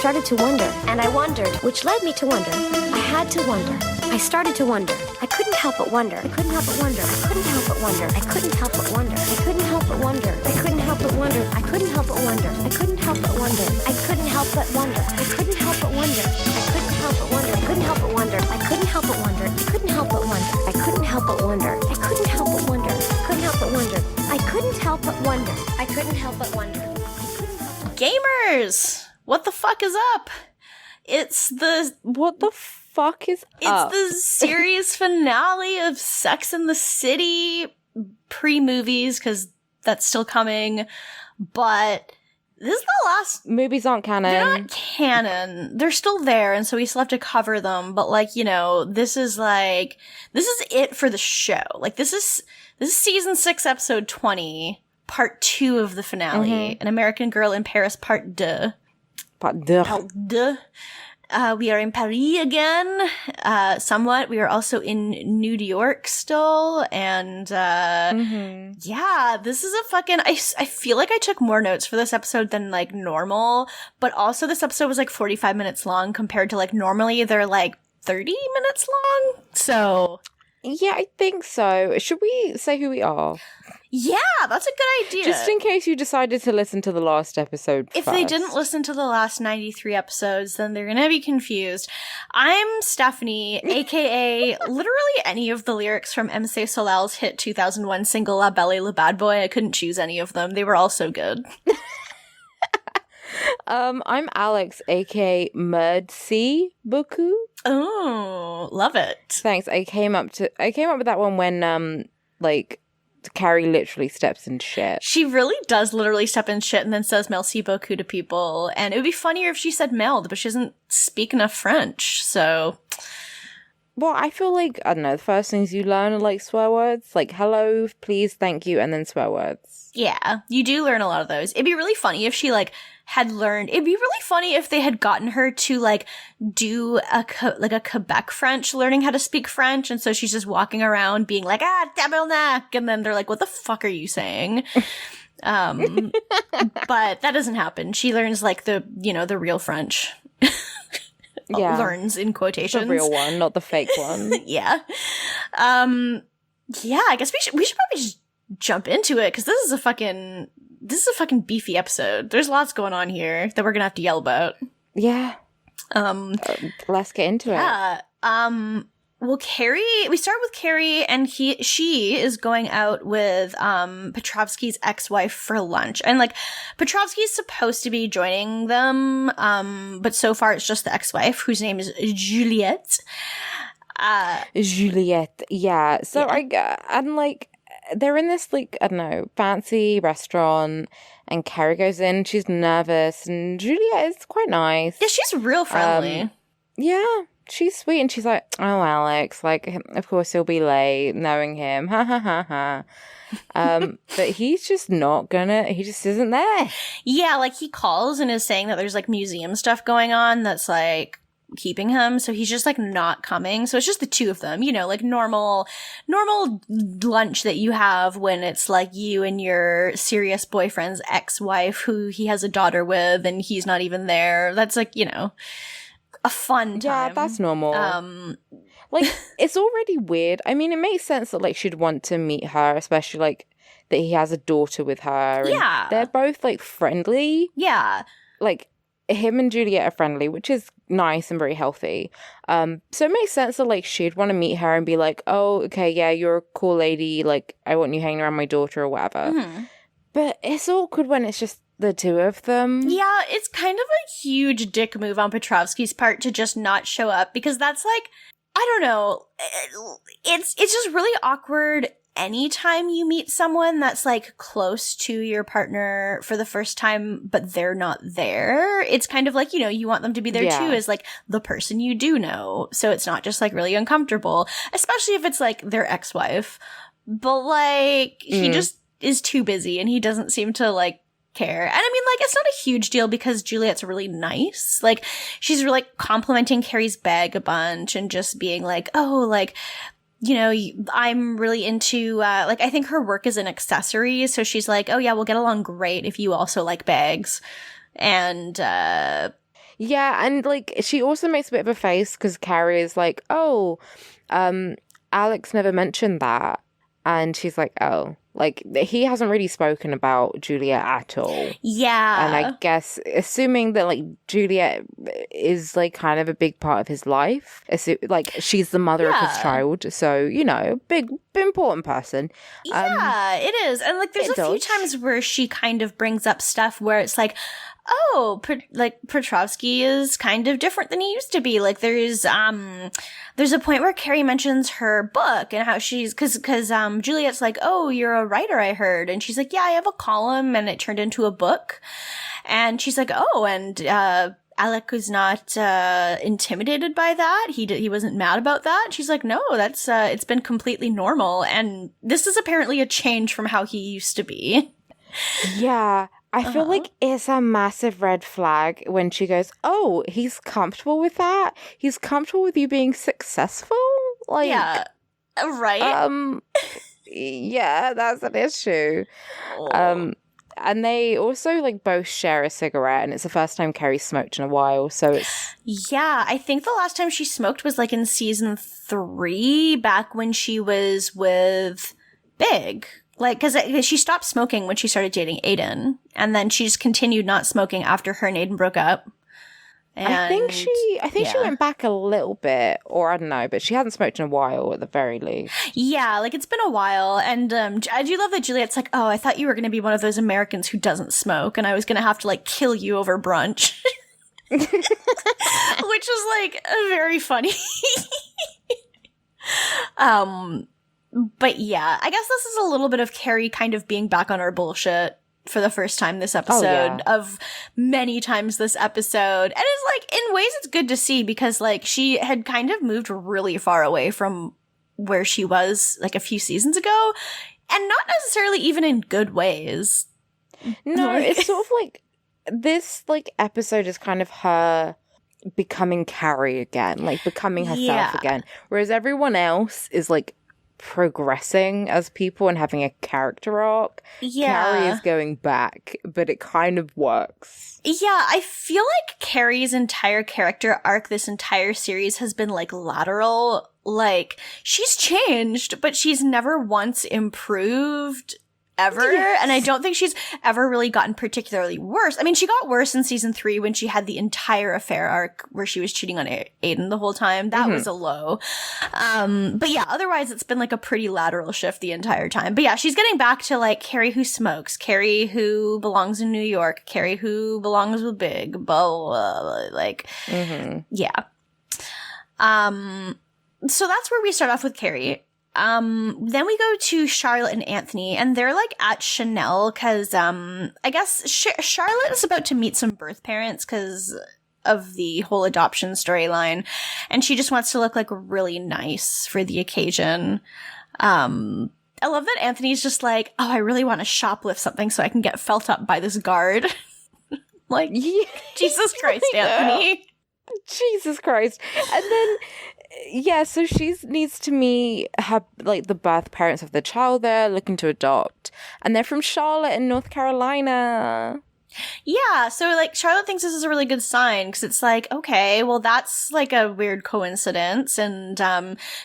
started to wonder, and I wondered, which led me to wonder. I had to wonder. I started to wonder. I couldn't help but wonder. I couldn't help but wonder. I couldn't help but wonder. I couldn't help but wonder. I couldn't help but wonder. I couldn't help but wonder. I couldn't help but wonder. I couldn't help but wonder. I couldn't help but wonder. I couldn't help but wonder. I couldn't help but wonder. I couldn't help but wonder. I couldn't help but wonder. I couldn't help but wonder. I couldn't help but wonder. I couldn't help but wonder. I couldn't help but wonder. I couldn't help but wonder. I couldn't help but wonder. Gamers, what the fuck is up? It's the series finale of Sex and the City pre-movies, because that's still coming, but this is the last... Movies aren't canon. They're not canon. They're still there, and so we still have to cover them, but, like, you know, this is it for the show. Like, this is season 6, episode 20, part 2 of the finale, An American Girl in Paris, part 2. Part 2. We are in Paris again, somewhat. We are also in New York still, and, yeah, this is a fucking, I feel like I took more notes for this episode than, like, normal, but also this episode was, like, 45 minutes long compared to, like, normally they're, like, 30 minutes long, so... Yeah, I think so. Should we say who we are? Yeah, that's a good idea. Just in case you decided to listen to the last episode If first. they didn't listen to the last 93 episodes, then they're gonna be confused. I'm Stephanie, aka literally any of the lyrics from MC Solal's hit 2001 single La Belle et Le Bad Boy. I couldn't choose any of them. They were all so good. I'm Alex, aka Merci beaucoup. Oh, love it. Thanks. I came up with that one when like Carrie literally steps in shit. She really does literally step in shit and then says merci beaucoup to people. And it would be funnier if she said merde, but she doesn't speak enough French, so... Well, I feel like, I don't know, the first things you learn are like swear words. Like hello, please, thank you, and then swear words. Yeah, you do learn a lot of those. It'd be really funny if she, like, had learned... It'd be really funny if they had gotten her to, like, do a Quebec French, learning how to speak French, and so she's just walking around being like, tabernacle, and then they're like, what the fuck are you saying? But that doesn't happen. She learns, like, the real French. Yeah. Learns in quotations. The real one, not the fake one. Yeah. Yeah, I guess we should probably just jump into it, because this is a fucking beefy episode. There's lots going on here that we're gonna have to yell about. Yeah. Let's get into it. Well, we start with Carrie, and she is going out with Petrovsky's ex-wife for lunch. And, like, Petrovsky's supposed to be joining them, but so far it's just the ex-wife, whose name is Juliette. Juliette, yeah. So yeah. I'm like, they're in this, like, I don't know, fancy restaurant, and Carrie goes in, she's nervous, and Juliette is quite nice. Yeah, she's real friendly. Yeah, she's sweet, and she's like, oh, Alex, like, of course he'll be late, knowing him, ha ha ha ha. But he's just he just isn't there. Yeah, like, he calls and is saying that there's, like, museum stuff going on that's, like, keeping him, so he's just, like, not coming. So it's just the two of them, you know, like normal lunch that you have when it's like you and your serious boyfriend's ex-wife who he has a daughter with and he's not even there. That's, like, you know, a fun time. Yeah, that's normal. Like, it's already weird. I mean, it makes sense that, like, she'd want to meet her, especially, like, that he has a daughter with her. Yeah. They're both, like, friendly. Yeah. Like, him and Juliet are friendly, which is nice and very healthy. So it makes sense that, like, she'd want to meet her and be like, oh, okay, yeah, you're a cool lady. Like, I want you hanging around my daughter or whatever. Mm-hmm. But it's awkward when it's just the two of them. Yeah, it's kind of a huge dick move on Petrovsky's part to just not show up, because that's, like, I don't know. It's just really awkward anytime you meet someone that's, like, close to your partner for the first time, but they're not there. It's kind of like, you know, you want them to be there too, as, like, the person you do know. So it's not just, like, really uncomfortable, especially if it's, like, their ex-wife. But, like, he just is too busy and he doesn't seem to, like, care. And I mean, like, it's not a huge deal because Juliet's really nice. Like, she's really, like, complimenting Carrie's bag a bunch and just being like, oh, like, you know, I'm really into, like, I think her work is an accessory. So she's like, oh, yeah, we'll get along great if you also like bags. And, Yeah, and like she also makes a bit of a face because Carrie is like, "Oh, Alex never mentioned that," and she's like, "Oh, like he hasn't really spoken about Juliet at all." Yeah. And I guess assuming that like Juliet is like kind of a big part of his life, like she's the mother of his child, so you know, big important person. Yeah, it is. And like there's a few times where she kind of brings up stuff where it's like, oh, Petrovsky is kind of different than he used to be. Like there's a point where Carrie mentions her book and how she's cause Juliet's like, oh, you're a writer, I heard. And she's like, yeah, I have a column and it turned into a book. And she's like, oh, and Alec was not intimidated by that. He wasn't mad about that. She's like, no, that's it's been completely normal. And this is apparently a change from how he used to be. Yeah. I feel like it's a massive red flag when she goes, oh, he's comfortable with that? He's comfortable with you being successful? Like, yeah, right? Yeah, that's an issue. And they also, like, both share a cigarette, and it's the first time Carrie smoked in a while, so it's... Yeah, I think the last time she smoked was, like, in season 3, back when she was with Big. Like, because she stopped smoking when she started dating Aiden, and then she just continued not smoking after her and Aiden broke up. And, I think she went back a little bit, or I don't know, but she hadn't smoked in a while at the very least. Yeah, like it's been a while, and I do love that Juliet's like, oh, I thought you were going to be one of those Americans who doesn't smoke, and I was going to have to like kill you over brunch. Which is like very funny. But yeah, I guess this is a little bit of Carrie kind of being back on her bullshit for the first time this episode, of many times this episode. And it's like, in ways it's good to see because like she had kind of moved really far away from where she was like a few seasons ago, and not necessarily even in good ways. No, it's sort of like this like episode is kind of her becoming Carrie again, like becoming herself again, whereas everyone else is like progressing as people and having a character arc. Carrie is going back, but it kind of works. Yeah, I feel like Carrie's entire character arc this entire series has been like lateral. Like she's changed, but she's never once improved ever. Yes. And I don't think she's ever really gotten particularly worse. I mean, she got worse in season 3 when she had the entire affair arc where she was cheating on Aiden the whole time. That was a low. But yeah, otherwise it's been like a pretty lateral shift the entire time. But yeah, she's getting back to like Carrie who smokes, Carrie who belongs in New York, Carrie who belongs with Big, blah, blah, blah, like, yeah. So that's where we start off with Carrie. Then we go to Charlotte and Anthony, and they're like at Chanel because I guess Charlotte is about to meet some birth parents because of the whole adoption storyline, and she just wants to look like really nice for the occasion. I love that Anthony's just like, oh, I really want to shoplift something so I can get felt up by this guard. Like, Jesus Christ, Anthony. Jesus Christ. And then yeah, so she needs to meet her, like, the birth parents of the child they're looking to adopt. And they're from Charlotte in North Carolina. Yeah, so, like, Charlotte thinks this is a really good sign, because it's like, okay, well, that's, like, a weird coincidence, and,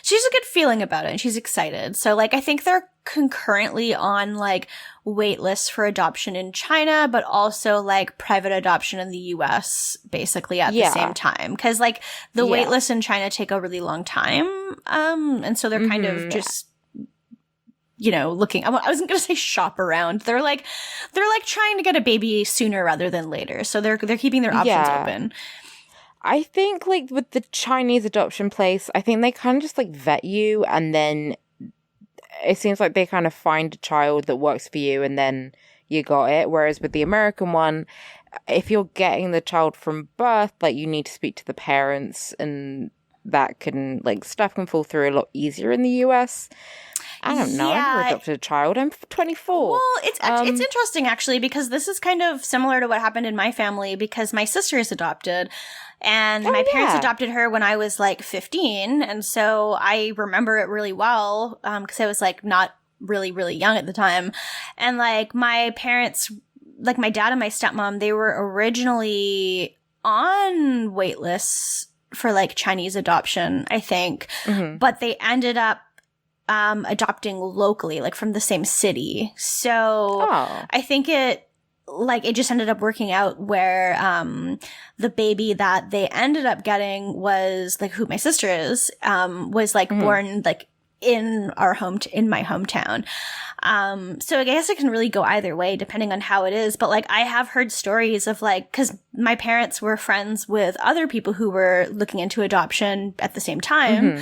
she's a good feeling about it, and she's excited. So, like, I think they're concurrently on, like, wait lists for adoption in China, but also, like, private adoption in the US, basically, at the same time. Because, like, the wait lists in China take a really long time, and so they're kind of just... you know, looking, I wasn't going to say shop around. They're like trying to get a baby sooner rather than later. So they're keeping their options open. I think like with the Chinese adoption place, I think they kind of just like vet you, and then it seems like they kind of find a child that works for you, and then you got it. Whereas with the American one, if you're getting the child from birth, like you need to speak to the parents, and that can like stuff can fall through a lot easier in the US. I don't know. I never adopted a child. I'm 24. Well, it's interesting, actually, because this is kind of similar to what happened in my family, because my sister is adopted, and my parents adopted her when I was, like, 15, and so I remember it really well, because I was, like, not really, really young at the time, and, like, my parents, like, my dad and my stepmom, they were originally on wait lists for like Chinese adoption, I think, but they ended up adopting locally, like from the same city. So I think it just ended up working out where the baby that they ended up getting was like who my sister is, was like born like in my hometown. So I guess it can really go either way depending on how it is. But like I have heard stories of like, cause my parents were friends with other people who were looking into adoption at the same time.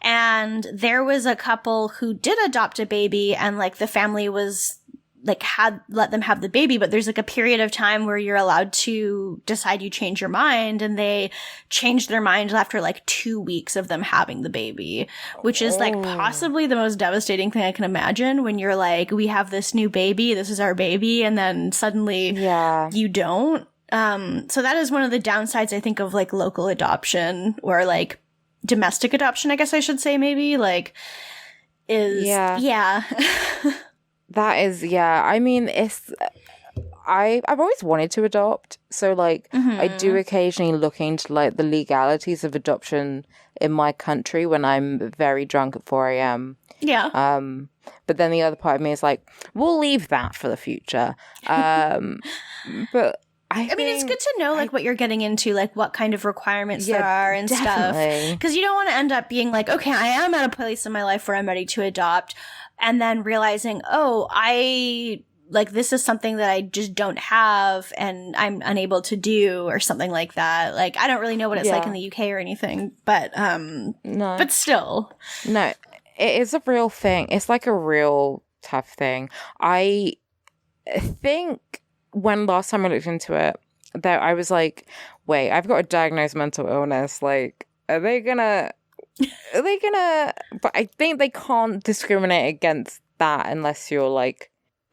And there was a couple who did adopt a baby and like the family was like had let them have the baby, but there's like a period of time where you're allowed to decide you change your mind, and they changed their mind after like 2 weeks of them having the baby, which is like possibly the most devastating thing I can imagine when you're like, we have this new baby, this is our baby, and then suddenly you don't. So that is one of the downsides I think of like local adoption or like domestic adoption, I guess I should say maybe, like is That is, I mean, I've always wanted to adopt. So, like, I do occasionally look into, like, the legalities of adoption in my country when I'm very drunk at 4 a.m. Yeah. But then the other part of me is like, we'll leave that for the future. But I mean, it's good to know, like, what you're getting into, like, what kind of requirements there are and definitely. stuff. Because you don't want to end up being like, okay, I am at a place in my life where I'm ready to adopt, and then realizing, this is something that I just don't have and I'm unable to do or something like that. Like, I don't really know what it's like in the UK or anything, but, no. But still. No, it is a real thing. It's like a real tough thing. I think when last time I looked into it, that I was like, wait, I've got a diagnosed mental illness. Like, are they gonna, but I think they can't discriminate against that unless you're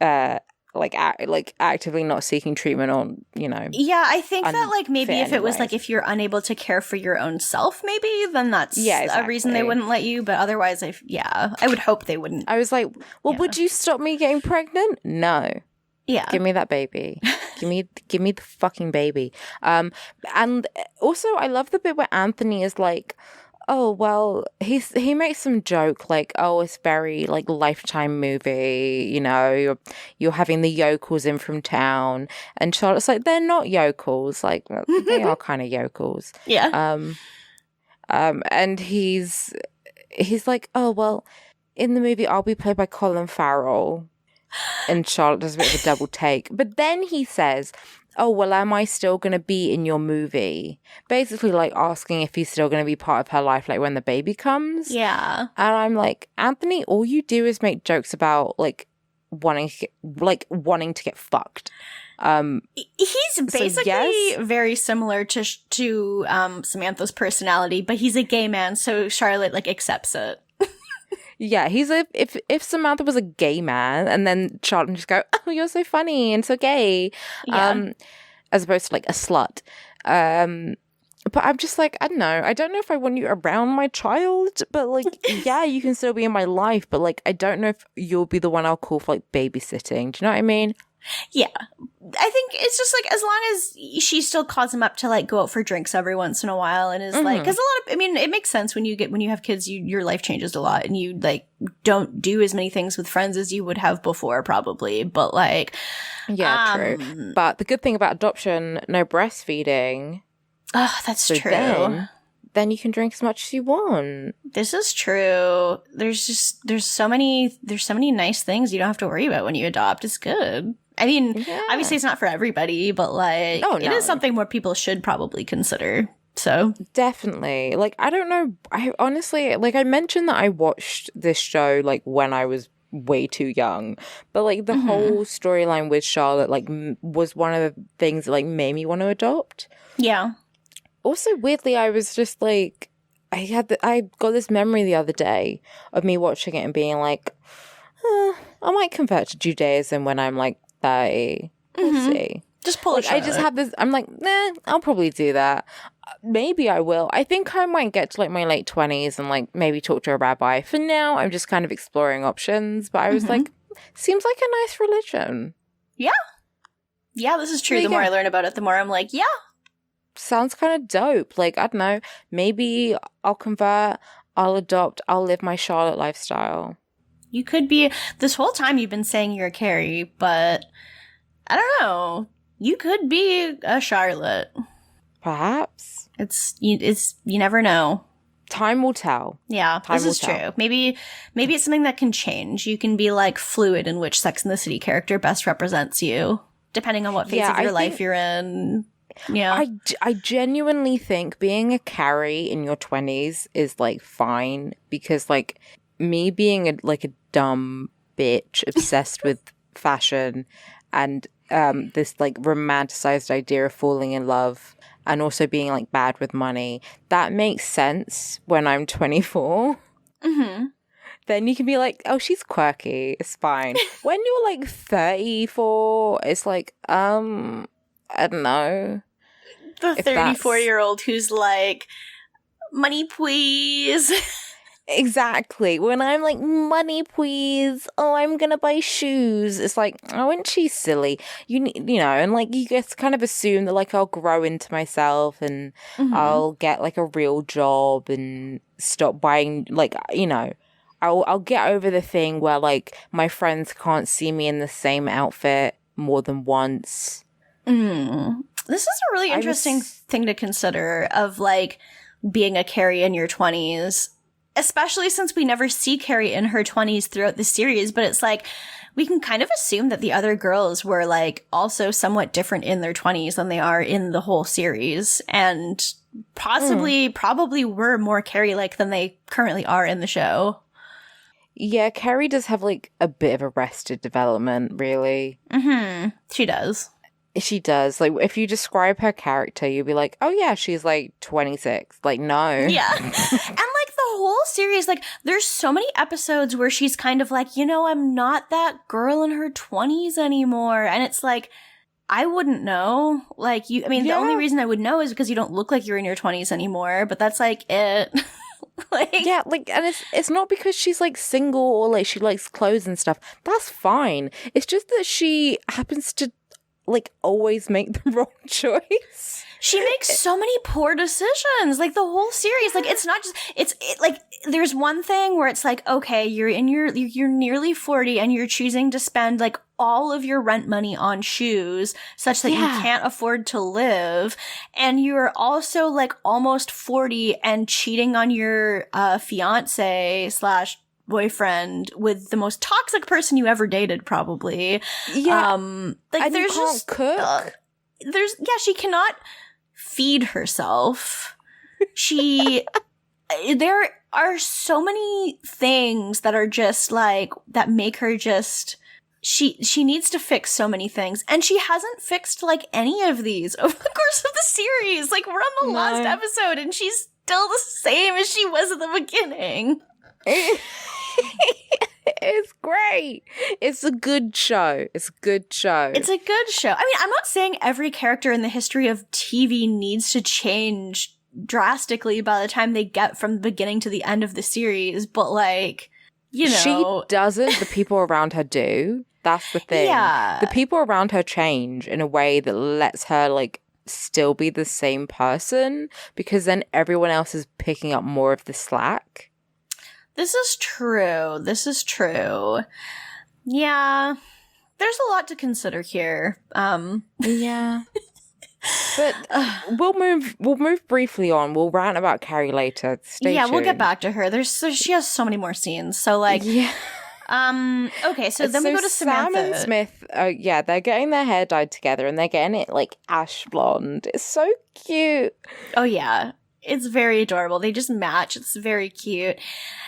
actively not seeking treatment or, you know. Yeah, I think that like maybe if it was like if you're unable to care for your own self, maybe then that's a reason they wouldn't let you. But otherwise, I would hope they wouldn't. I was like, well, would you stop me getting pregnant? No. Yeah. Give me that baby. give me the fucking baby. And also I love the bit where Anthony is like, oh, well, he makes some joke like, oh, it's very like Lifetime movie, you know, you're having the yokels in from town, and Charlotte's like, they're not yokels, like they are kind of yokels. Yeah. And he's like, oh, well, in the movie I'll be played by Colin Farrell. And Charlotte does a bit of a double take. But then he says, oh, well, am I still going to be in your movie? Basically, like, asking if he's still going to be part of her life, like, when the baby comes. Yeah. And I'm like, Anthony, all you do is make jokes about, like, wanting to get fucked. He's basically very similar to Samantha's personality, but he's a gay man, so Charlotte, like, accepts it. Yeah, he's if Samantha was a gay man, and then Charlotte would just go, oh, you're so funny and so gay, as opposed to like a slut. But I'm just like, I don't know if I want you around my child, but like, yeah, you can still be in my life, but like, I don't know if you'll be the one I'll call for like babysitting. Do you know what I mean? Yeah. I think it's just like, as long as she still calls him up to like go out for drinks every once in a while and is like, because it makes sense when you have kids, your life changes a lot and you like don't do as many things with friends as you would have before probably, but like. Yeah, true. But the good thing about adoption, no breastfeeding. Oh, that's true. Then you can drink as much as you want. This is true. There's so many nice things you don't have to worry about when you adopt. It's good. I mean, obviously it's not for everybody, but like, it is something more people should probably consider. So definitely, like, I don't know. I honestly, like, I mentioned that I watched this show like when I was way too young, but like the whole storyline with Charlotte like was one of the things that like made me want to adopt. Yeah. Also, weirdly, I was just like, I got this memory the other day of me watching it and being like, I might convert to Judaism when I'm like 30. We'll see. Just pull like, it. I just have this, I'm like, nah, I'll probably do that. Maybe I will. I think I might get to like my late 20s and like maybe talk to a rabbi. For now, I'm just kind of exploring options. But I was like, seems like a nice religion. Yeah. Yeah, this is true. The more I learn about it, the more I'm like, yeah. sounds kind of dope. Like, I don't know, maybe I'll convert, I'll adopt, I'll live my Charlotte lifestyle. You could be, this whole time you've been saying you're a Carrie, but I don't know. You could be a Charlotte. Perhaps. You never know. Time will tell. Yeah, this is true. Maybe it's something that can change. You can be like fluid in which Sex and the City character best represents you, depending on what phase of your life you're in. Yeah. I genuinely think being a Carrie in your 20s is like fine, because like me being a dumb bitch obsessed with fashion and this like romanticized idea of falling in love and also being like bad with money, that makes sense when I'm 24. Mm-hmm. Then you can be like, oh, she's quirky, it's fine. When you're like 34, it's like, I don't know. The 34-year-old who's like, money please. Exactly. When I'm like, money please, oh, I'm gonna buy shoes, it's like, oh, isn't she silly? You know, and like you just kind of assume that like I'll grow into myself and I'll get like a real job and stop buying, like, you know, I'll get over the thing where like my friends can't see me in the same outfit more than once. This is a really interesting thing to consider, of like being a Carrie in your 20s. Especially since we never see Carrie in her 20s throughout the series, but it's like, we can kind of assume that the other girls were like also somewhat different in their 20s than they are in the whole series, and probably were more Carrie-like than they currently are in the show. Yeah, Carrie does have like a bit of arrested development, really. She does. She does. Like, if you describe her character, you'll be like, oh yeah, she's like 26. Like, no. Yeah. And like the whole series, like there's so many episodes where she's kind of like, you know, I'm not that girl in her 20s anymore. And it's like, I wouldn't know. Like, the only reason I would know is because you don't look like you're in your 20s anymore, but that's like it. Like, yeah, like, and it's not because she's like single or like she likes clothes and stuff. That's fine. It's just that she happens to like always make the wrong choice. She makes so many poor decisions. Like the whole series, like it's not just like there's one thing where it's like, okay, you're nearly 40 and you're choosing to spend like all of your rent money on shoes such that you can't afford to live, and you're also like almost 40 and cheating on your fiance / boyfriend with the most toxic person you ever dated, probably. Yeah. Like and there's you can't just cook. She cannot feed herself. There are so many things that are just like that make her just she needs to fix so many things, and she hasn't fixed like any of these over the course of the series. Like, we're on the last episode and she's still the same as she was at the beginning. It's great. It's a good show. It's a good show. It's a good show. I mean, I'm not saying every character in the history of TV needs to change drastically by the time they get from the beginning to the end of the series, but like, you know. She doesn't. The people around her do. That's the thing. Yeah. The people around her change in a way that lets her like still be the same person, because then everyone else is picking up more of the slack. This is true. Yeah. There's a lot to consider here. Yeah. But we'll move briefly on. We'll rant about Carrie later. Stay tuned. We'll get back to her. She has so many more scenes. So like, okay, so then we go to Samantha. Sam and Smith, they're getting their hair dyed together and they're getting it like ash blonde. It's so cute. Oh yeah. It's very adorable. They just match. It's very cute.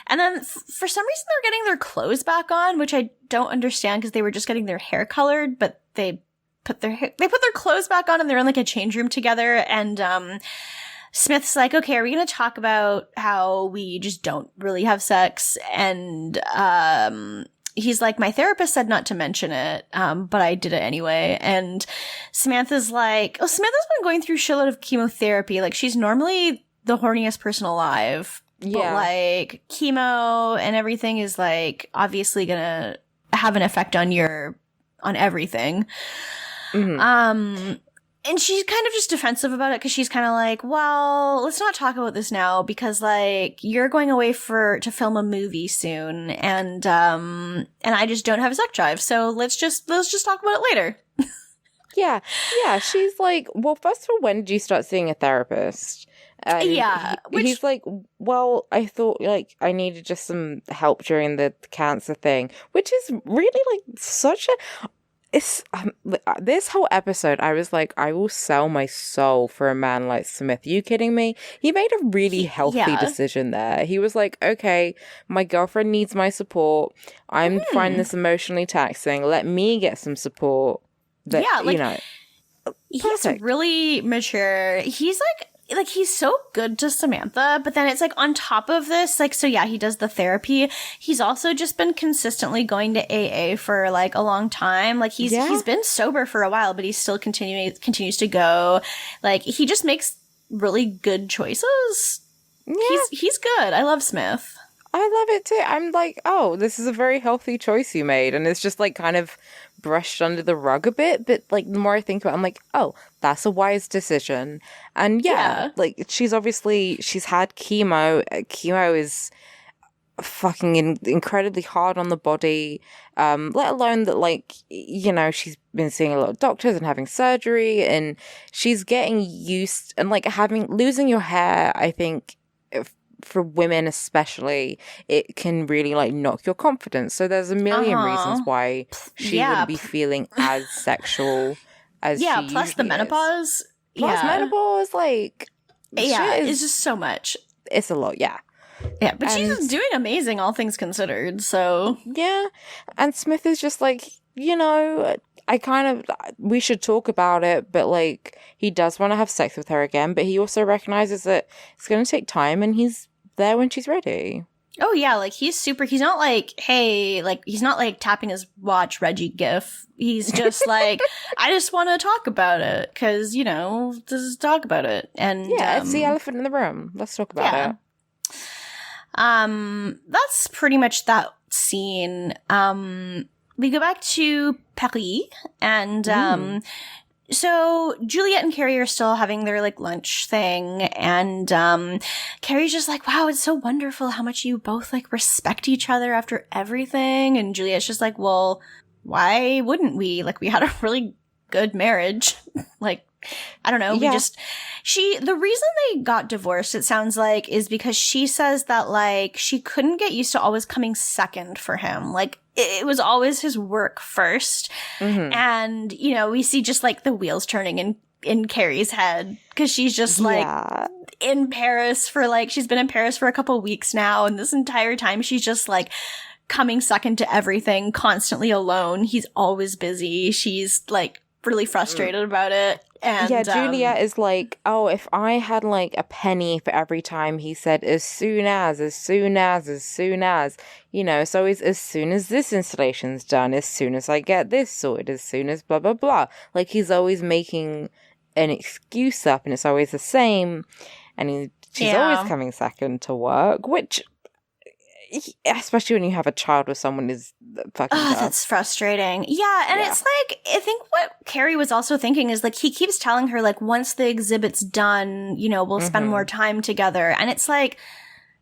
And then for some reason they're getting their clothes back on, which I don't understand because they were just getting their hair colored, but they put their clothes back on and they're in like a change room together. And Smith's like, okay, are we going to talk about how we just don't really have sex? And he's like, my therapist said not to mention it, but I did it anyway. And Samantha's like, oh, Samantha's been going through a shitload of chemotherapy. Like, she's normally the horniest person alive. Yeah. But like, chemo and everything is like obviously gonna have an effect on everything. Mm-hmm. And she's kind of just defensive about it because she's kind of like, well, let's not talk about this now because like you're going away to film a movie soon, and I just don't have a sex drive, so let's just talk about it later. Yeah. She's like, well, first of all, when did you start seeing a therapist? And he's like, well, I thought like I needed just some help during the cancer thing, which is really like such a. It's this whole episode, I was like, I will sell my soul for a man like Smith. Are you kidding me? He made a really healthy decision there. He was like, okay, my girlfriend needs my support. I'm finding this emotionally taxing. Let me get some support. That, he's really mature. He's like he's so good to Samantha, but then it's like on top of this, like, so yeah, he does the therapy. He's also just been consistently going to AA for like a long time. Like he's been sober for a while, but he's still continues to go. Like he just makes really good choices. Yeah. He's good. I love Smith. I love it too. I'm like, oh, this is a very healthy choice you made. And it's just like kind of brushed under the rug a bit. But like the more I think about it, I'm like, oh, that's a wise decision. And like she's had chemo. Chemo is fucking incredibly hard on the body. Let alone that like, she's been seeing a lot of doctors and having surgery. And she's getting used and like losing your hair, I think, for women especially, it can really like knock your confidence. So there's a million reasons why she wouldn't be feeling as sexual as she plus the menopause. Menopause, like it's just so much. It's a lot, yeah, but she's doing amazing, all things considered. So and Smith is just like, we should talk about it, but like he does want to have sex with her again, but he also recognizes that it's going to take time and he's there when she's ready. Oh yeah, like he's not like, hey, like he's not like tapping his watch Reggie gif. He's just like, I just want to talk about it because, just talk about it. And it's the elephant in the room. Let's talk about it. That's pretty much that scene. We go back to Paris, and so Juliet and Carrie are still having their like lunch thing, and Carrie's just like, wow, it's so wonderful how much you both like respect each other after everything, and Juliet's just like, well, why wouldn't we? Like, we had a really good marriage. Like, I don't know. The reason they got divorced, it sounds like, is because she says that like she couldn't get used to always coming second for him. Like it was always his work first. And, we see just like the wheels turning in Carrie's head because she's just like in Paris she's been in Paris for a couple weeks now. And this entire time she's just like coming second to everything, constantly alone. He's always busy. She's like really frustrated about it. And Juliet is like, oh, if I had like a penny for every time he said as soon as, it's always as soon as this installation's done, as soon as I get this sorted, as soon as blah blah blah. Like he's always making an excuse up, and it's always the same, and she's always coming second to work, which, especially when you have a child with someone, is fucking tough. That's frustrating. And it's like, I think what Carrie was also thinking is like, he keeps telling her like, once the exhibit's done, we'll spend more time together. And it's like,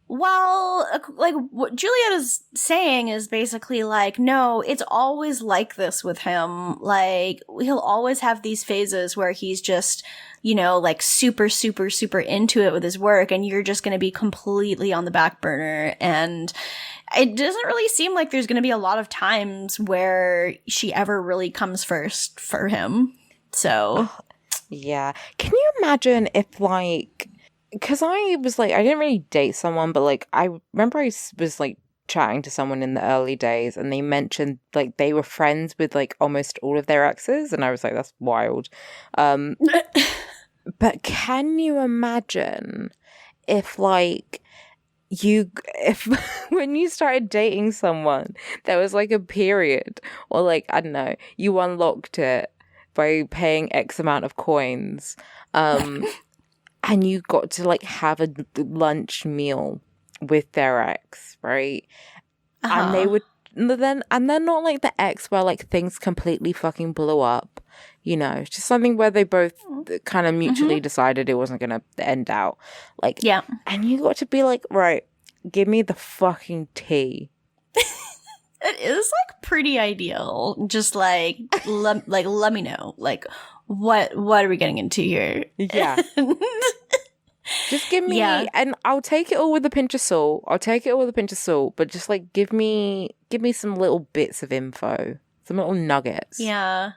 well, like what Juliet is saying is basically like, no, it's always like this with him. Like he'll always have these phases where he's just, like super, super, super into it with his work, and you're just going to be completely on the back burner. And it doesn't really seem like there's going to be a lot of times where she ever really comes first for him. So, yeah. Can you imagine if like, because I was like, I didn't really date someone, but like, I remember I was like chatting to someone in the early days, and they mentioned like they were friends with like almost all of their exes, and I was like, that's wild. But can you imagine if like if when you started dating someone, there was like a period, or like, I don't know, you unlocked it by paying X amount of coins, and you got to like have a lunch meal with their ex, right? And they would then, and they're not like the ex where like things completely fucking blew up, you know, just something where they both kind of mutually decided it wasn't going to end out. Like, Yeah. and you got to be like, right, give me the fucking tea. It is like pretty ideal. Just like, let me know. Like, what are we getting into here? Yeah. Just give me, and I'll take it all with a pinch of salt. But just like give me some little bits of info, some little nuggets. Yeah.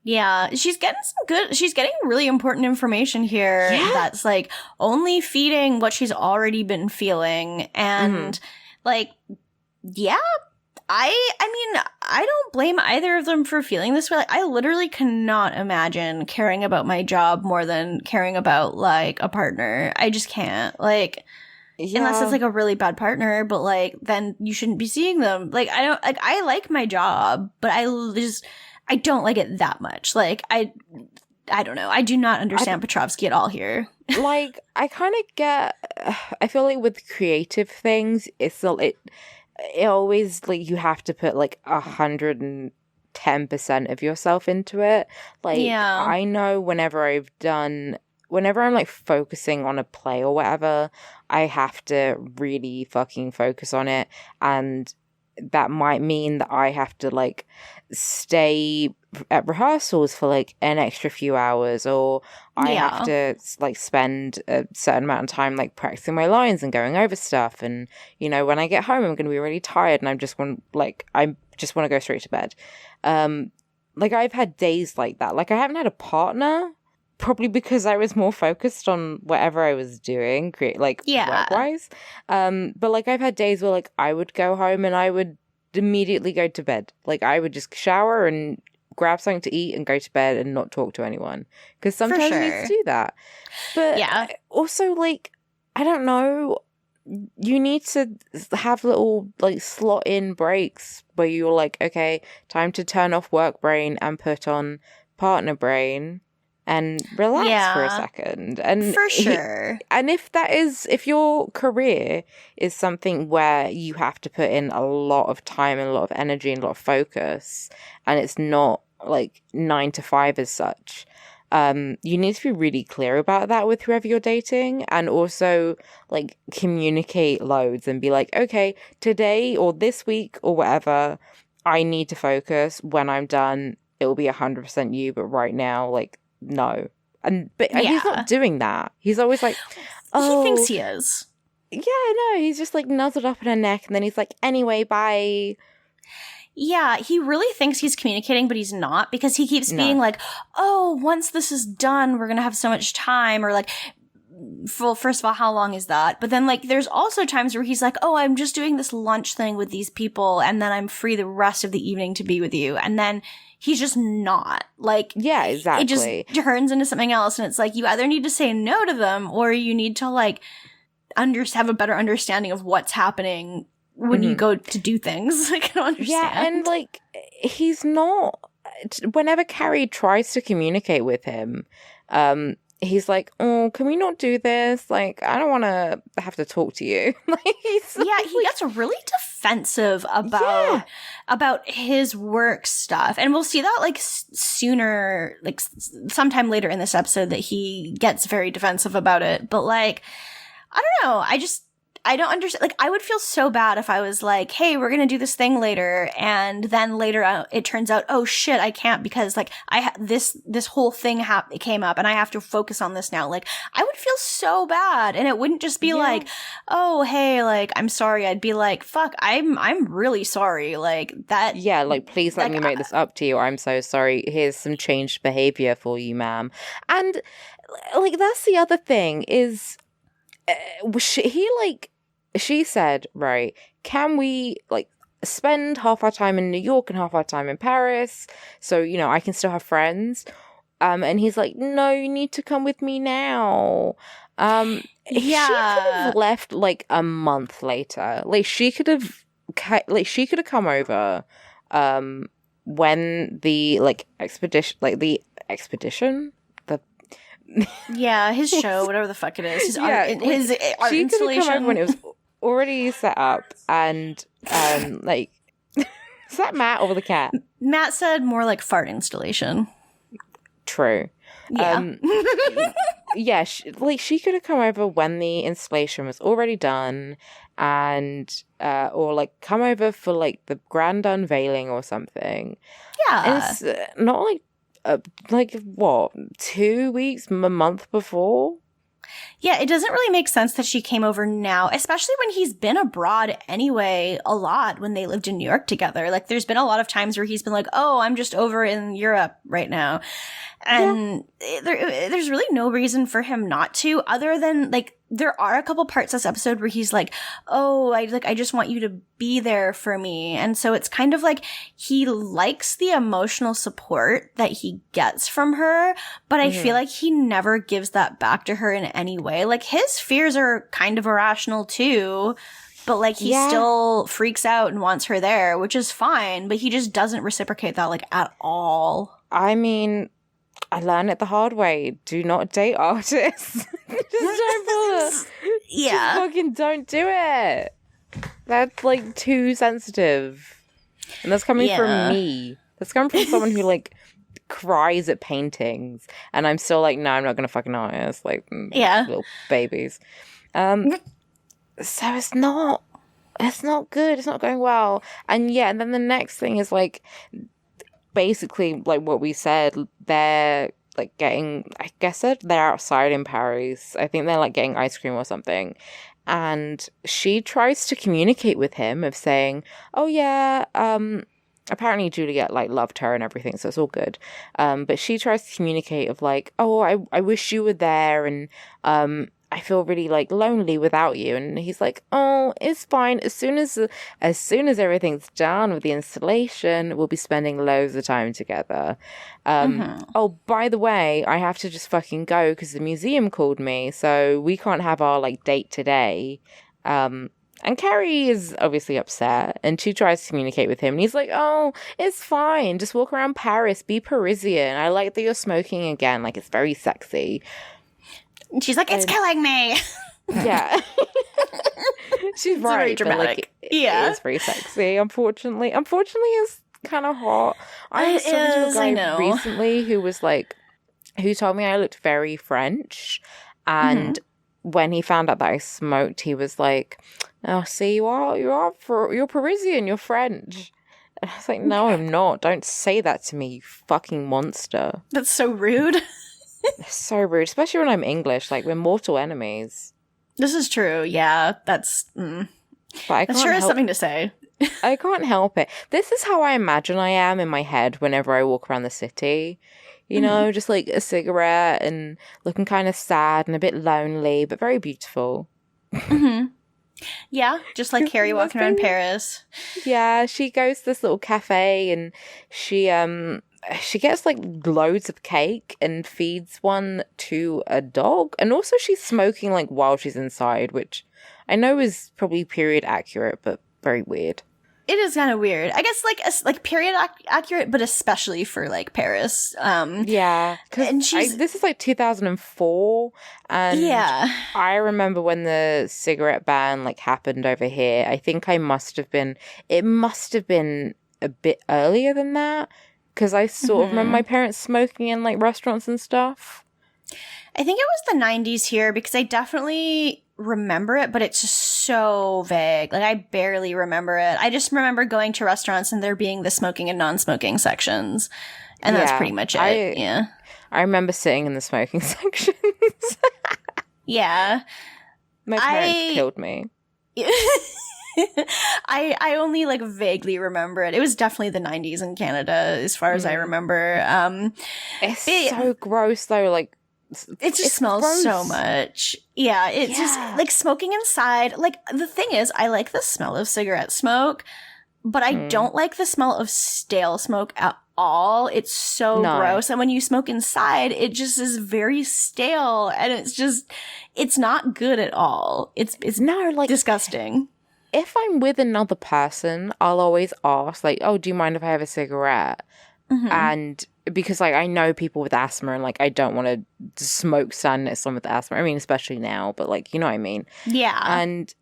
Yeah, she's getting really important information here that's like only feeding what she's already been feeling. And like, yeah, I mean, I don't blame either of them for feeling this way. Like, I literally cannot imagine caring about my job more than caring about like a partner. I just can't. Like, unless it's like a really bad partner, but like then you shouldn't be seeing them. Like, I like my job, but I don't like it that much. Like, I don't know. I do not understand Petrovsky at all here. Like, I kind of get, I feel like with creative things, it always, like, you have to put like 110% of yourself into it. Like, I know whenever I'm like focusing on a play or whatever, I have to really fucking focus on it. And that might mean that I have to like stay at rehearsals for like an extra few hours, or I have to like spend a certain amount of time like practicing my lines and going over stuff. And you know, when I get home, I'm going to be really tired, and I just want to go straight to bed. Like I've had days like that. Like I haven't had a partner, probably because I was more focused on whatever I was doing, work-wise. But like I've had days where like I would go home and I would immediately go to bed. Like I would just shower and grab something to eat and go to bed and not talk to anyone. Because sometimes you need to do that. But also, like, I don't know, you need to have little like slot in breaks where you're like, okay, time to turn off work brain and put on partner brain and relax for a second. And for sure. And if your career is something where you have to put in a lot of time and a lot of energy and a lot of focus, and it's not like 9 to 5 as such, you need to be really clear about that with whoever you're dating, and also like communicate loads and be like, okay, today or this week or whatever, I need to focus. When I'm done, it will be 100% you, but right now, like, no. And he's not doing that. He's always like, oh, he thinks he is. Yeah, no, he's just like nuzzled up in her neck, and then he's like, anyway, bye. Yeah, he really thinks he's communicating, but he's not, because he keeps being like, oh, once this is done, we're gonna have so much time, or like, well, first of all, how long is that? But then like, there's also times where he's like, oh, I'm just doing this lunch thing with these people, and then I'm free the rest of the evening to be with you, and then he's just not. Like, yeah, exactly. It just turns into something else, and it's like, you either need to say no to them, or you need to like have a better understanding of what's happening when you go to do things. I can understand. Yeah, and like, he's not, whenever Carrie tries to communicate with him, he's like, oh, can we not do this? Like, I don't want to have to talk to you. Like, he gets really defensive about his work stuff. And we'll see that like sooner, like sometime later in this episode, that he gets very defensive about it. But like, I don't know. I don't understand. Like, I would feel so bad if I was like, hey, we're going to do this thing later. And then later it turns out, oh shit, I can't, because like this whole thing came up and I have to focus on this now. Like, I would feel so bad. And it wouldn't just be like, oh, hey, like, I'm sorry. I'd be like, fuck, I'm really sorry. Like that. Yeah. Like, please let me make this up to you. I'm so sorry. Here's some changed behavior for you, ma'am. And like, that's the other thing is, she said, right, can we like spend half our time in New York and half our time in Paris, so, you know, I can still have friends? And he's like, no, you need to come with me now. She could have left like a month later. Like, she could have come over when the expedition his show, whatever the fuck it is, his art she installation. Could have come over when it was already set up, and like, is that Matt or the cat? Matt said more like fart installation. True. Yeah. Yeah, she could have come over when the installation was already done, and or like come over for like the grand unveiling or something. And Yeah. it's not like what, 2 weeks, a month before. Yeah, it doesn't really make sense that she came over now, especially when he's been abroad anyway a lot when they lived in New York together. Like, there's been a lot of times where he's been like, oh, I'm just over in Europe right now. And there's really no reason for him not to, other than, like, there are a couple parts this episode where he's like, oh, I just want you to be there for me. And so it's kind of like he likes the emotional support that he gets from her, but I feel like he never gives that back to her in any way. Like, his fears are kind of irrational too, but like he still freaks out and wants her there, which is fine, but he just doesn't reciprocate that like at all. I mean, I learned it the hard way. Do not date artists. Just don't bother. Yeah. Just fucking don't do it. That's like too sensitive. And that's coming from me. That's coming from someone who like cries at paintings. And I'm still like, no, I'm not gonna fucking artist. Like, little babies. So it's not good. It's not going well. And and then the next thing is like, basically, like what we said, they're like getting, I guess they're outside in Paris. I think they're like getting ice cream or something. And she tries to communicate with him of saying, oh yeah, apparently Juliet like loved her and everything, so it's all good. But she tries to communicate of like, oh, I wish you were there, and I feel really like lonely without you. And he's like, oh, it's fine. As soon as everything's done with the installation, we'll be spending loads of time together. Oh, by the way, I have to just fucking go because the museum called me, so we can't have our like date today. And Carrie is obviously upset, and she tries to communicate with him, and he's like, oh, it's fine. Just walk around Paris, be Parisian. I like that you're smoking again. Like, it's very sexy. And she's like, it's killing me. Yeah. She's right. Very dramatic. But, like, it is very sexy, unfortunately. Unfortunately, it's kind of hot. I was talking to a guy recently who was like, who told me I looked very French. And when he found out that I smoked, he was like, oh, see, you're Parisian, you're French. And I was like, no, I'm not. Don't say that to me, you fucking monster. That's so rude. It's so rude, especially when I'm English. Like, we're mortal enemies. This is true. Yeah, that's. But that sure is something to say. I can't help it. This is how I imagine I am in my head whenever I walk around the city. You know, just like a cigarette and looking kind of sad and a bit lonely, but very beautiful. Yeah, just like Carrie walking around Paris. Yeah, she goes to this little cafe and she gets like loads of cake and feeds one to a dog. And also she's smoking like while she's inside, which I know is probably period accurate, but very weird. It is kind of weird. I guess like period accurate, but especially for like Paris. Yeah, because this is like 2004, and I remember when the cigarette ban like happened over here. I think it must have been a bit earlier than that, because I sort of remember my parents smoking in like restaurants and stuff. I think it was the 90s here, because I definitely remember it, but it's just so vague. Like, I barely remember it. I just remember going to restaurants and there being the smoking and non-smoking sections. And that's pretty much it. I remember sitting in the smoking sections. Yeah. My parents killed me. I only like vaguely remember it. It was definitely the 90s in Canada, as far as I remember. It's so gross though, like it just smells gross. So much. Yeah, it's just like smoking inside. Like, the thing is, I like the smell of cigarette smoke, but I don't like the smell of stale smoke at all. It's so gross. And when you smoke inside, it just is very stale, and it's not good at all. It's disgusting. If I'm with another person, I'll always ask, like, oh, do you mind if I have a cigarette? And because, like, I know people with asthma, and, like, I don't want to smoke standing next to someone with asthma. I mean, especially now, but, like, you know what I mean? Yeah. And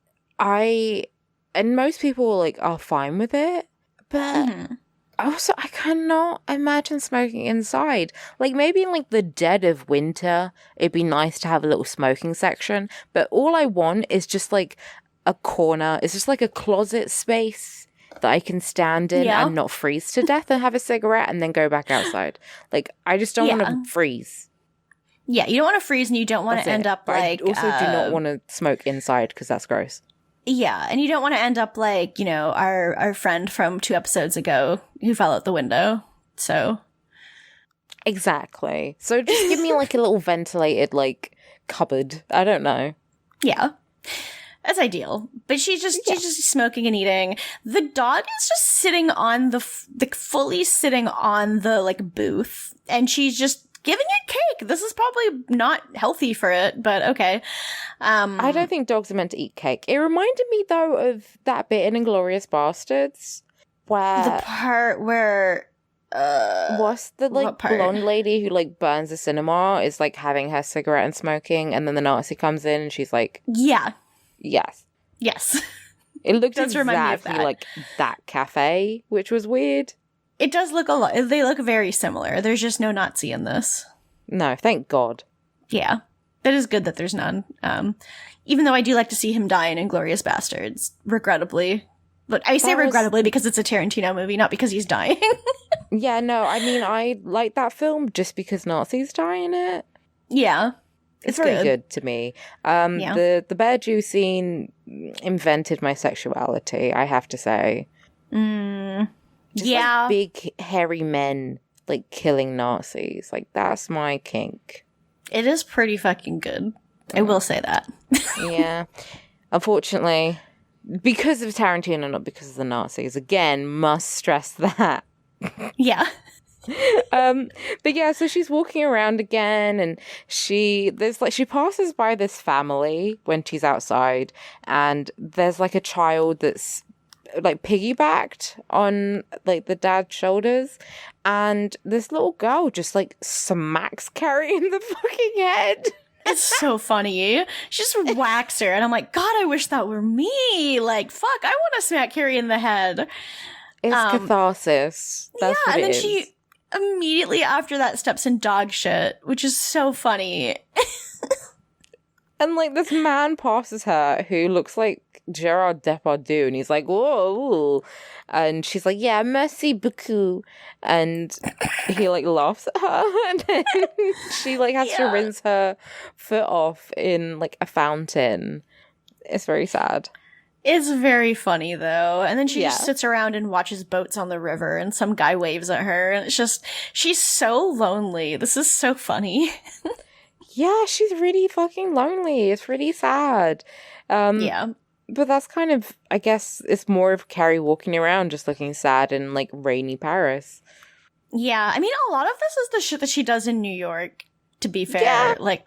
most people, like, are fine with it. But Also, I cannot imagine smoking inside. Like, maybe in, like, the dead of winter, it'd be nice to have a little smoking section. But all I want is just, like, a corner. It's just, like, a closet space that I can stand in and not freeze to death and have a cigarette and then go back outside. Like, I just don't want to freeze. Yeah, you don't want to freeze and you don't want to end up But like... I also do not want to smoke inside because that's gross. Yeah, and you don't want to end up like, you know, our friend from 2 episodes ago who fell out the window. So exactly. So just give me like a little ventilated like cupboard. I don't know. Yeah. That's ideal. But she's just smoking and eating. The dog is just sitting on fully sitting on the like booth, and she's just giving it cake. This is probably not healthy for it, but okay. I don't think dogs are meant to eat cake. It reminded me, though, of that bit in Inglourious Bastards where... The part where... what's the, like, blonde lady who, like, burns the cinema is, like, having her cigarette and smoking, and then the Nazi comes in and she's like... Yeah. Yes. Yes. It looked does remind me of exactly like that cafe, which was weird. It does look a lot. They look very similar. There's just no Nazi in this. No, thank God. Yeah. That is good that there's none. Even though I do like to see him die in Inglourious Bastards, regrettably. But I say regrettably because it's a Tarantino movie, not because he's dying. Yeah, no, I mean, I like that film just because Nazis die in it. Yeah. It's very good to me. The bear juice scene invented my sexuality, I have to say. Just like big, hairy men, like, killing Nazis. Like, that's my kink. It is pretty fucking good. I will say that. Yeah. Unfortunately, because of Tarantino, not because of the Nazis. Again, must stress that. Yeah. But yeah, so she's walking around again, and she passes by this family when she's outside, and there's like a child that's like piggybacked on like the dad's shoulders, and this little girl just like smacks Carrie in the fucking head. It's so funny. She just whacks her, and I'm like, God, I wish that were me. Like, fuck, I want to smack Carrie in the head. It's catharsis. That's what it is. She immediately after that steps in dog shit, which is so funny. And like this man passes her who looks like Gerard Depardieu, and he's like, whoa, and she's like, yeah, merci beaucoup, and he like laughs at her, and then she like has to rinse her foot off in like a fountain. It's very sad. It's very funny though, and then she just sits around and watches boats on the river, and some guy waves at her, and it's just, she's so lonely. This is so funny. Yeah, she's really fucking lonely. It's really sad. Yeah. But that's kind of, I guess, it's more of Carrie walking around just looking sad in, like, rainy Paris. Yeah, I mean, a lot of this is the shit that she does in New York, to be fair. Yeah. Like,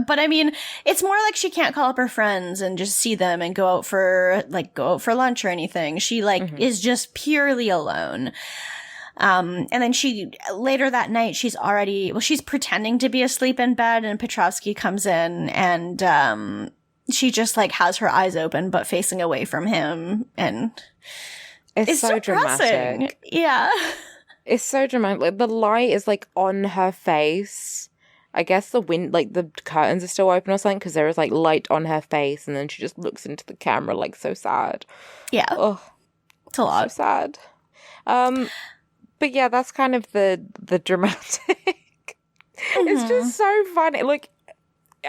but I mean, it's more like she can't call up her friends and just see them and go out for lunch or anything. She, like, is just purely alone. And then later that night, she's pretending to be asleep in bed, and Petrovsky comes in, and, she just, like, has her eyes open, but facing away from him, and it's so dramatic. Yeah. It's so dramatic. Like, the light is, like, on her face. I guess the curtains are still open or something, because there is, like, light on her face, and then she just looks into the camera, like, so sad. Yeah. Oh, it's a lot. So sad. But yeah, that's kind of the dramatic. It's just so funny. Like,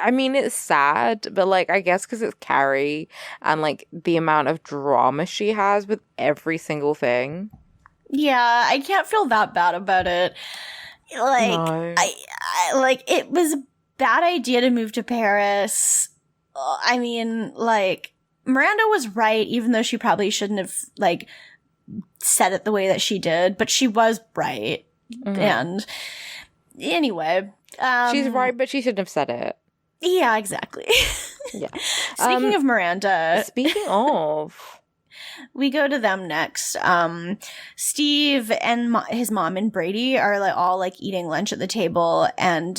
I mean, it's sad, but like, I guess because it's Carrie and like the amount of drama she has with every single thing. Yeah, I can't feel that bad about it. Like, no. I like, it was a bad idea to move to Paris. I mean, like, Miranda was right, even though she probably shouldn't have like said it the way that she did, but she was right. And anyway, she's right, but she shouldn't have said it. Yeah, exactly. Yeah. Speaking of Miranda. Speaking of. We go to them next. Steve and his mom and Brady are like all like eating lunch at the table, and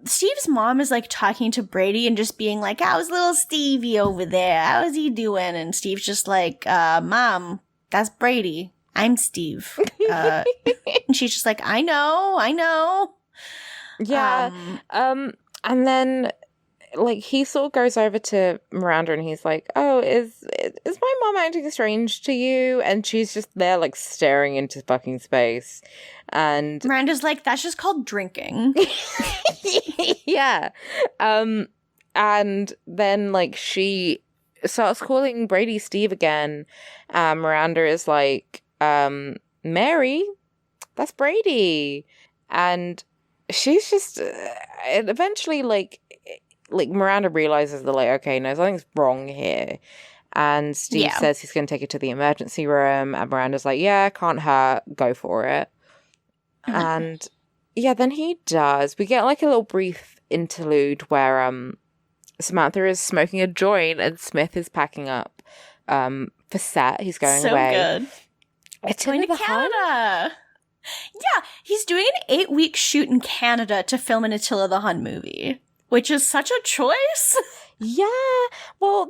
Steve's mom is like talking to Brady and just being like, "How's little Stevie over there? How's he doing?" And Steve's just like, "Mom, that's Brady. I'm Steve. And she's just like, I know. Yeah. And then, like, he sort of goes over to Miranda and he's like, oh, is my mom acting strange to you? And she's just there, like, staring into fucking space. And Miranda's like, that's just called drinking. yeah. And then, like, she starts calling Brady Steve again. Miranda is like, Mary, that's Brady. And she's just, and eventually, like Miranda realizes that, like, okay, no, something's wrong here. And Steve says he's going to take her to the emergency room. And Miranda's like, yeah, can't hurt, go for it. And yeah, then he does. We get, like, a little brief interlude where Samantha is smoking a joint and Smith is packing up for set. He's going away. Good. Going to Canada. Yeah, he's doing an 8-week shoot in Canada to film an Attila the Hun movie, which is such a choice. Yeah, well,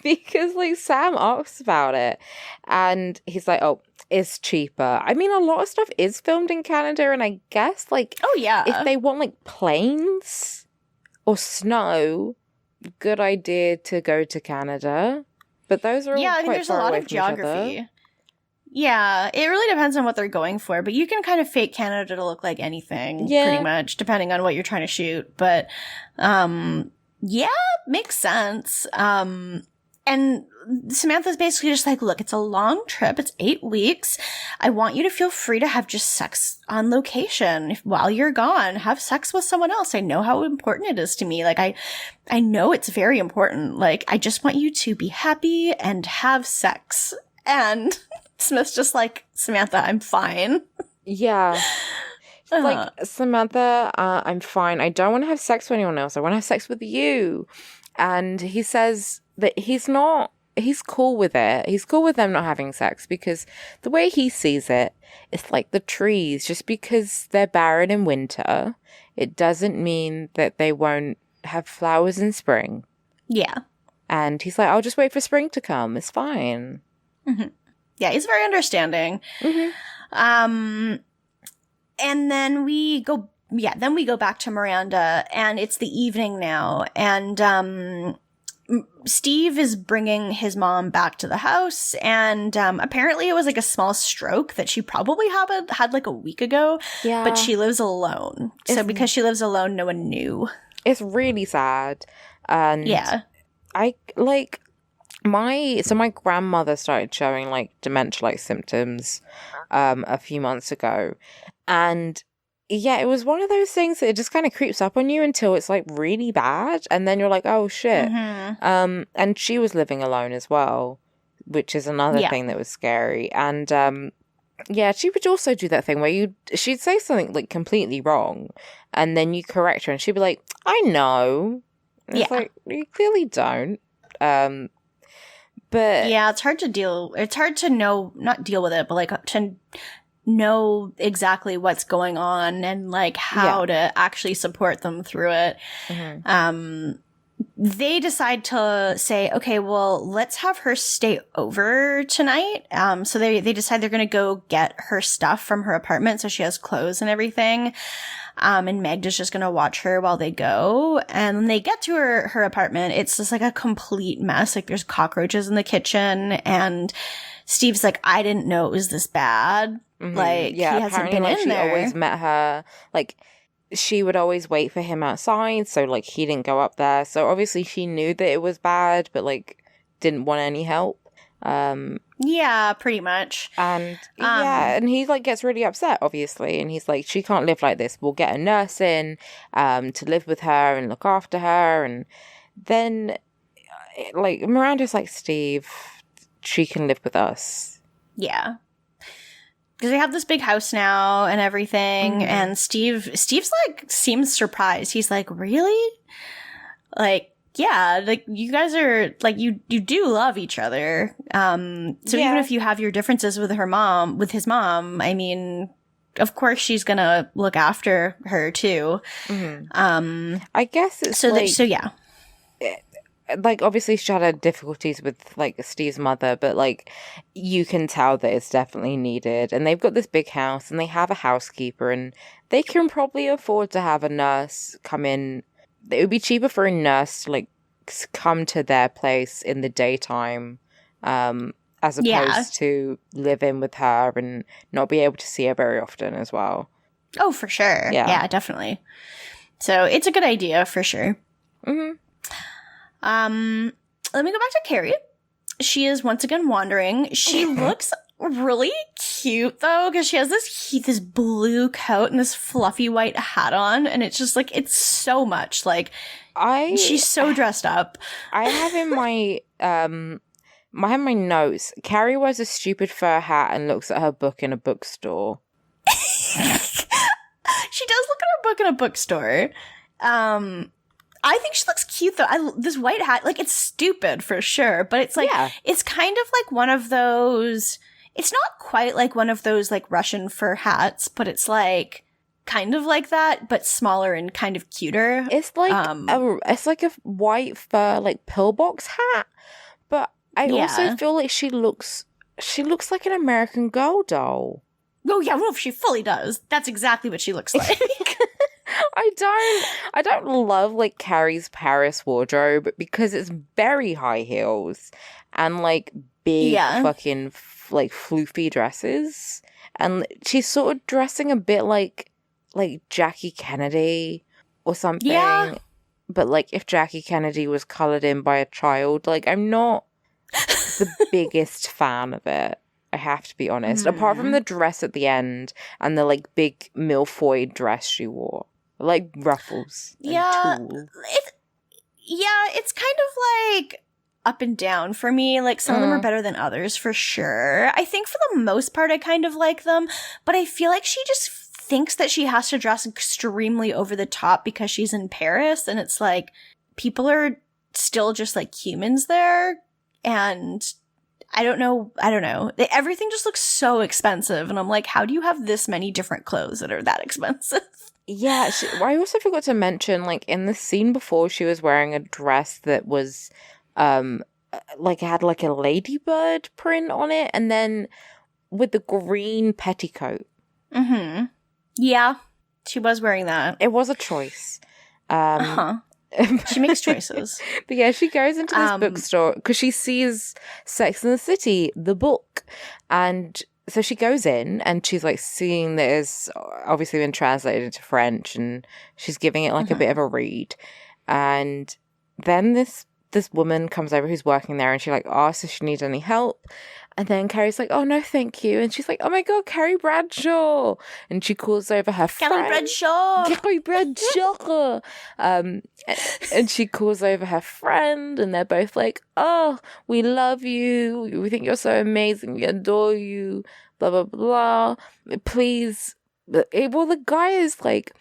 because, like, Sam asks about it, and he's like, oh, it's cheaper. I mean, a lot of stuff is filmed in Canada, and I guess, like, oh yeah, if they want, like, planes or snow, good idea to go to Canada. But those are all I think quite there's far a lot away of from each other. geography. Yeah, it really depends on what they're going for, but you can kind of fake Canada to look like anything, pretty much, depending on what you're trying to shoot. But, yeah, makes sense. And Samantha's basically just like, look, it's a long trip. It's 8 weeks. I want you to feel free to have just sex on location. While you're gone, have sex with someone else. I know how important it is to me. Like, I know it's very important. Like, I just want you to be happy and have sex. And Smith's just like, Samantha, I'm fine. Yeah. Like, Samantha, I'm fine. I don't want to have sex with anyone else. I want to have sex with you. And he says that he's cool with it. He's cool with them not having sex because the way he sees it, it's like the trees. Just because they're barren in winter, it doesn't mean that they won't have flowers in spring. Yeah. And he's like, I'll just wait for spring to come. It's fine. Mm-hmm. Yeah, he's very understanding. Mm-hmm. And then we go back to Miranda, and it's the evening now, and Steve is bringing his mom back to the house, and apparently it was like a small stroke that she probably had like a week ago, but she lives alone. So because she lives alone, no one knew. It's really sad. And yeah. I, like... My grandmother started showing, like, dementia-like symptoms a few months ago. And, yeah, it was one of those things that it just kind of creeps up on you until it's, like, really bad. And then you're like, oh, shit. Mm-hmm. And she was living alone as well, which is another thing that was scary. And, yeah, she would also do that thing where she'd say something, like, completely wrong. And then you correct her and she'd be like, I know. And it's like, you clearly don't. But yeah, it's hard to know, not deal with it, but like to know exactly what's going on and like how to actually support them through it. Mm-hmm. They decide to say, okay, well, let's have her stay over tonight. So they decide they're going to go get her stuff from her apartment. So she has clothes and everything. And Meg is just going to watch her while they go. And when they get to her apartment, it's just like a complete mess. Like there's cockroaches in the kitchen. And Steve's like, I didn't know it was this bad. Mm-hmm. Like, he hasn't been in there. She always met her. Like, she would always wait for him outside. So, like, he didn't go up there. So, obviously, she knew that it was bad, but, like, didn't want any help. Yeah, pretty much. And and he like gets really upset, obviously, and he's like, she can't live like this. We'll get a nurse in to live with her and look after her. And then like Miranda's like, Steve, she can live with us. Yeah. Because they have this big house now and everything, and Steve's like seems surprised. He's like, really? Like, yeah, like you guys are like you do love each other. So even if you have your differences with his mom, I mean, of course she's gonna look after her too. Mm-hmm. I guess it's so. Like, so yeah. like, obviously she had her difficulties with, like, Steve's mother, but, like, you can tell that it's definitely needed. And they've got this big house, and they have a housekeeper, and they can probably afford to have a nurse come in. It would be cheaper for a nurse to, like, come to their place in the daytime, as opposed to live in with her and not be able to see her very often as well. Oh, for sure. Yeah, definitely. So it's a good idea for sure. Mm-hmm. Let me go back to Carrie. She is once again wandering. She looks really cute though, because she has this blue coat and this fluffy white hat on, and it's just like, it's so much like she's so dressed up. I have in my I have my notes. Carrie wears a stupid fur hat and looks at her book in a bookstore. She does look at her book in a bookstore. I think she looks cute though. This white hat, like, it's stupid for sure, but it's like, it's kind of like one of those, it's not quite like one of those like Russian fur hats, but it's like kind of like that, but smaller and kind of cuter. It's like it's like a white fur like pillbox hat, but I also feel like she looks like an American Girl doll. Oh yeah, well, she fully does. That's exactly what she looks like. I don't love like Carrie's Paris wardrobe because it's very high heels and like big fucking like floofy dresses, and she's sort of dressing a bit like Jackie Kennedy or something. Yeah. But like if Jackie Kennedy was colored in by a child, like I'm not the biggest fan of it. I have to be honest. Apart from the dress at the end and the like big milfoid dress she wore. Like ruffles. And tulle. It's kind of like up and down for me. Like some of them are better than others for sure. I think for the most part I kind of like them, but I feel like she just thinks that she has to dress extremely over the top because she's in Paris, and it's like people are still just like humans there, and I don't know. Everything just looks so expensive, and I'm like, how do you have this many different clothes that are that expensive? Yeah, I also forgot to mention, like, in the scene before, she was wearing a dress that was, like, had, like, a ladybird print on it, and then with the green petticoat. Mm-hmm. Yeah, she was wearing that. It was a choice. She makes choices. But yeah, she goes into this bookstore because she sees Sex and the City, the book, and so she goes in and she's like seeing that it's obviously been translated into French, and she's giving it like a bit of a read, and then this woman comes over who's working there, and she like asks if she needs any help. And then Carrie's like, oh, no, thank you. And she's like, oh, my God, Carrie Bradshaw. And she calls over her friend. Carrie Bradshaw. And she calls over her friend. And they're both like, oh, we love you. We think you're so amazing. We adore you. Blah, blah, blah. Please. Well, the guy is like,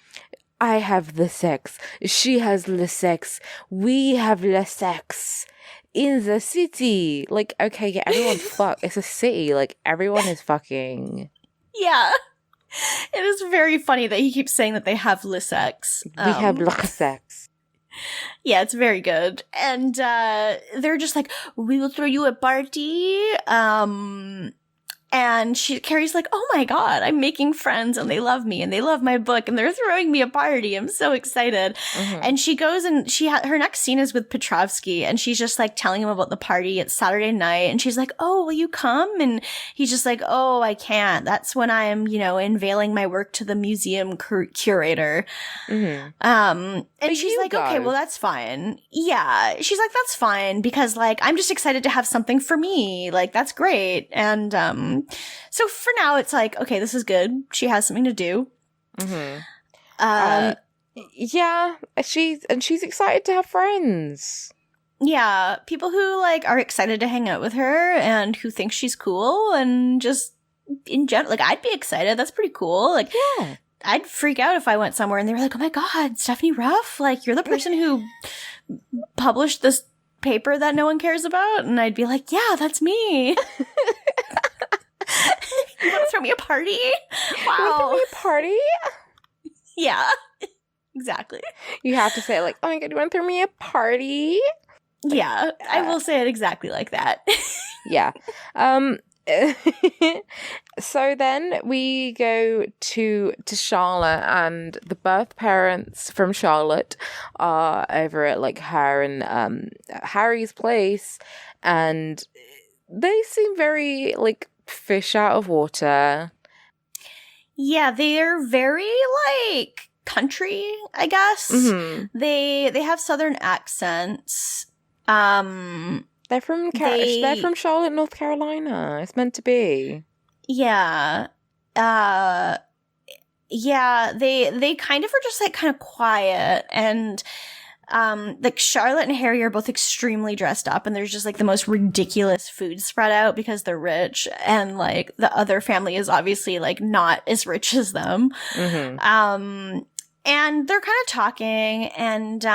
I have the sex. She has the sex. We have the sex. In the city. Like, okay, yeah, everyone fuck. It's a city. Like, everyone is fucking. Yeah. It is very funny that he keeps saying that they have le sex. We have le sex. Yeah, it's very good. And they're just like, we will throw you a party. And Carrie's like, oh my God, I'm making friends and they love me and they love my book and they're throwing me a party. I'm so excited. Mm-hmm. And she goes and her next scene is with Petrovsky, and she's just like telling him about the party. It's Saturday night, and she's like, oh, will you come? And he's just like, oh, I can't. That's when I'm, unveiling my work to the museum curator. Mm-hmm. And she's like, okay, well, that's fine. Yeah. She's like, that's fine because like, I'm just excited to have something for me. Like, that's great. And, so for now, it's like, okay, this is good. She has something to do. Mm-hmm. Yeah, she's excited to have friends. Yeah, people who like are excited to hang out with her and who think she's cool, and just in general, like I'd be excited. That's pretty cool. Like, yeah. I'd freak out if I went somewhere and they were like, "Oh my God, Stephanie Ruff! Like, you're the person who published this paper that no one cares about," and I'd be like, "Yeah, that's me." You want to throw me a party? Wow. You want to throw me a party? Yeah, exactly. You have to say like, oh my God, you want to throw me a party? Yeah, I will say it exactly like that. Yeah. So then we go to Charlotte, and the birth parents from Charlotte are over at like her and Harry's place, and they seem very like fish out of water. Yeah, they're very like country, I guess. Mm-hmm. They have southern accents. They're from Charlotte, North Carolina. It's meant to be. Yeah. Yeah, they kind of are just like kind of quiet, and like Charlotte and Harry are both extremely dressed up, and there's just like the most ridiculous food spread out because they're rich, and like the other family is obviously like not as rich as them. Mm-hmm. And they're kind of talking, and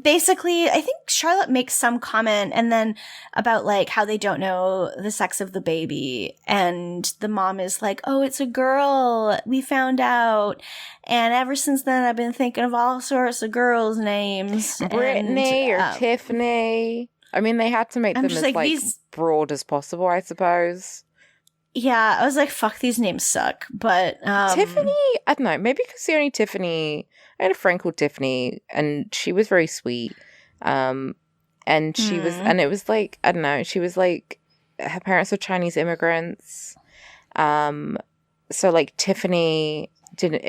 basically, I think Charlotte makes some comment and then about like how they don't know the sex of the baby. And the mom is like, oh, it's a girl. We found out. And ever since then, I've been thinking of all sorts of girls' names. Brittany or Tiffany. I mean, they had to make them as like these broad as possible, I suppose. Yeah, I was like, fuck, these names suck. But Tiffany, I don't know, maybe because the only Tiffany, I had a friend called Tiffany, and she was very sweet. And she was, and it was like, I don't know, she was like, her parents were Chinese immigrants. So like Tiffany didn't,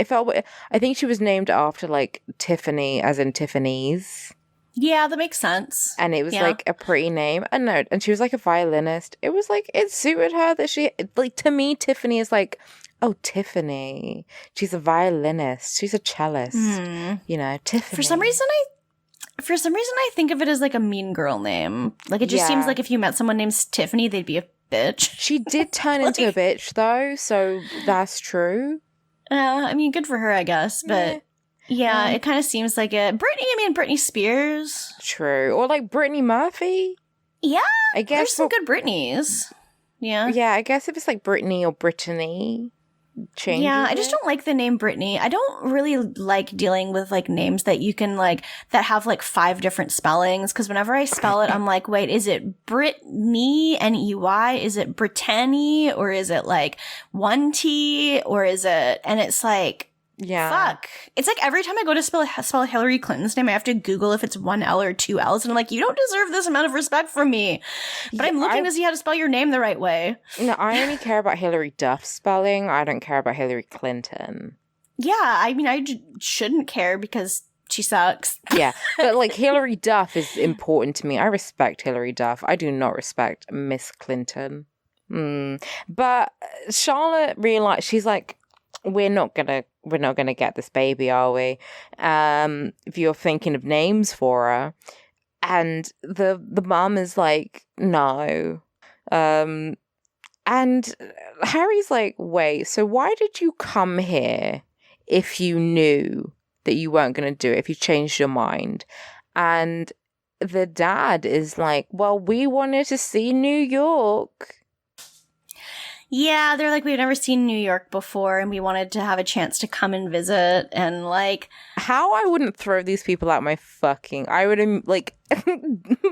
I think she was named after like Tiffany, as in Tiffany's. Yeah, that makes sense. And it was like a pretty name. And no, and she was like a violinist. It was like, it suited her that she, like, to me, Tiffany is like, oh, Tiffany. She's a violinist. She's a cellist. You know, Tiffany. For some reason, I think of it as like a mean girl name. Like, it just seems like if you met someone named Tiffany, they'd be a bitch. She did turn into a bitch, though, so that's true. I mean, good for her, I guess, but... Yeah, it kind of seems like it. Britney Spears. True. Or like Brittany Murphy. Yeah, I guess there's some good Britneys. Yeah. Yeah, I guess if it's like Brittany or Brittany, change. Yeah, I just don't like the name Brittany. I don't really like dealing with like names that you can like, that have like 5 different spellings. Because whenever I spell it, I'm like, wait, is it Brittany, N-E-Y? Is it Brittany? Or is it like 1 T? Or is it, and it's like, yeah. Fuck. It's like every time I go to spell Hillary Clinton's name, I have to Google if it's 1 L or 2 L's. And I'm like, you don't deserve this amount of respect from me. But I'm looking to see how to spell your name the right way. No, I only care about Hillary Duff's spelling. I don't care about Hillary Clinton. Yeah, I mean, I shouldn't care because she sucks. Yeah, but like Hillary Duff is important to me. I respect Hillary Duff. I do not respect Miss Clinton. But Charlotte realized, she's like, we're not gonna get this baby, are we? If you're thinking of names for her. And the mum is like, no. And Harry's like, wait, so why did you come here if you knew that you weren't gonna do it, if you changed your mind? And the dad is like, well, we wanted to see New York. Yeah, they're like, we've never seen New York before, and we wanted to have a chance to come and visit, and like... How I wouldn't throw these people out my fucking... I would, like,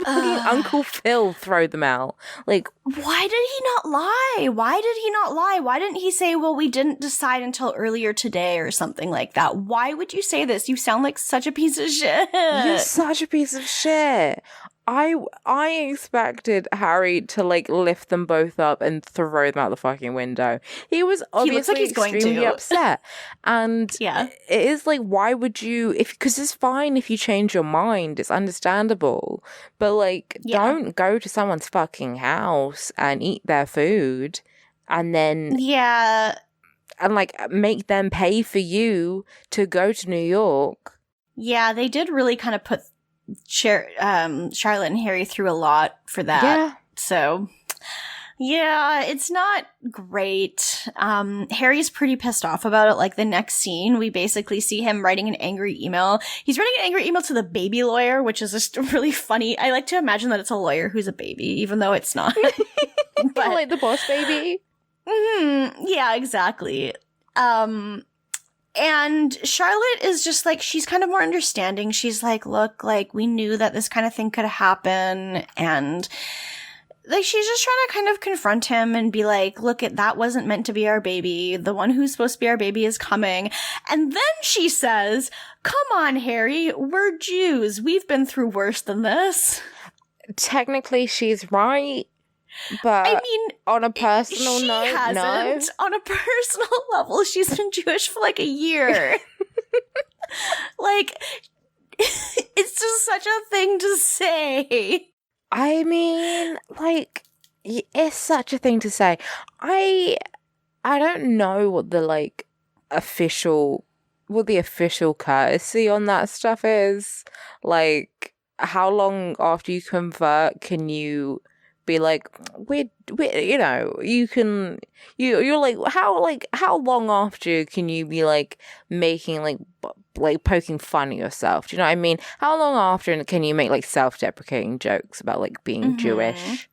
Uncle Phil throw them out. Like... Why did he not lie? Why didn't he say, well, we didn't decide until earlier today, or something like that? Why would you say this? You sound like such a piece of shit. You're such a piece of shit. I expected Harry to like lift them both up and throw them out the fucking window. He was obviously extremely upset. And yeah, it is like, why would you, because it's fine if you change your mind, it's understandable. But like, don't go to someone's fucking house and eat their food and then and like make them pay for you to go to New York. Yeah, they did really kind of put Charlotte and Harry through a lot for that. Yeah. So, yeah, it's not great. Harry's pretty pissed off about it. Like, the next scene, we basically see him writing an angry email. He's writing an angry email to the baby lawyer, which is just really funny. I like to imagine that it's a lawyer who's a baby, even though it's not. But like the boss baby. Yeah, exactly. And Charlotte is just like, she's kind of more understanding. She's like, look, like, we knew that this kind of thing could happen. And like, she's just trying to kind of confront him and be like, look, that wasn't meant to be our baby. The one who's supposed to be our baby is coming. And then she says, come on, Harry, we're Jews. We've been through worse than this. Technically, she's right. But I mean, on a personal she note, hasn't. no. On a personal level, she's been Jewish for like a year. Like, it's just such a thing to say. I mean, like, it's such a thing to say. I don't know what the, like, what the official courtesy on that stuff is. Like, how long after you convert can you be like, we're you know, you're like, how long after can you be like making like poking fun at yourself? Do you know what I mean? How long after can you make like self-deprecating jokes about like being Jewish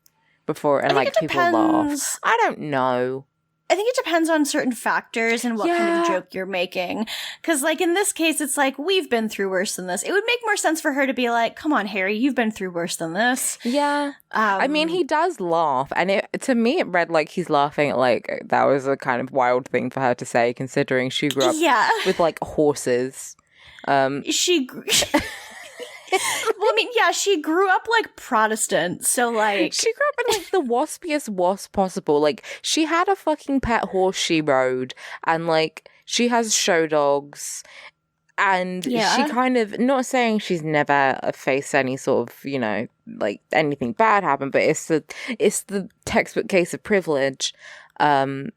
before and like people laugh? I don't know. I think it depends on certain factors and what kind of joke you're making. Because, like, in this case, it's like, we've been through worse than this. It would make more sense for her to be like, come on, Harry, you've been through worse than this. Yeah. I mean, he does laugh. And to me, it read like he's laughing at, like, that was a kind of wild thing for her to say, considering she grew up with, like, horses. Well, I mean, yeah, she grew up like Protestant, so like she grew up in like the waspiest wasp possible. Like she had a fucking pet horse she rode, and like she has show dogs, and she kind of, not saying she's never faced any sort of, you know, like anything bad happen, but it's the textbook case of privilege. So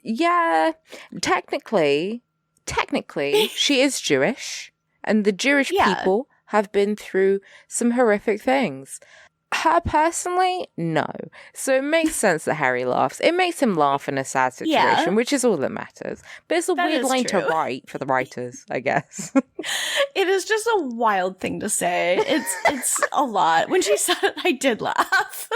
yeah, technically, she is Jewish. And the Jewish people have been through some horrific things. Her personally, no. So it makes sense that Harry laughs. It makes him laugh in a sad situation, which is all that matters. But it's a weird line to write for the writers, I guess. It is just a wild thing to say. It's a lot. When she said it, I did laugh.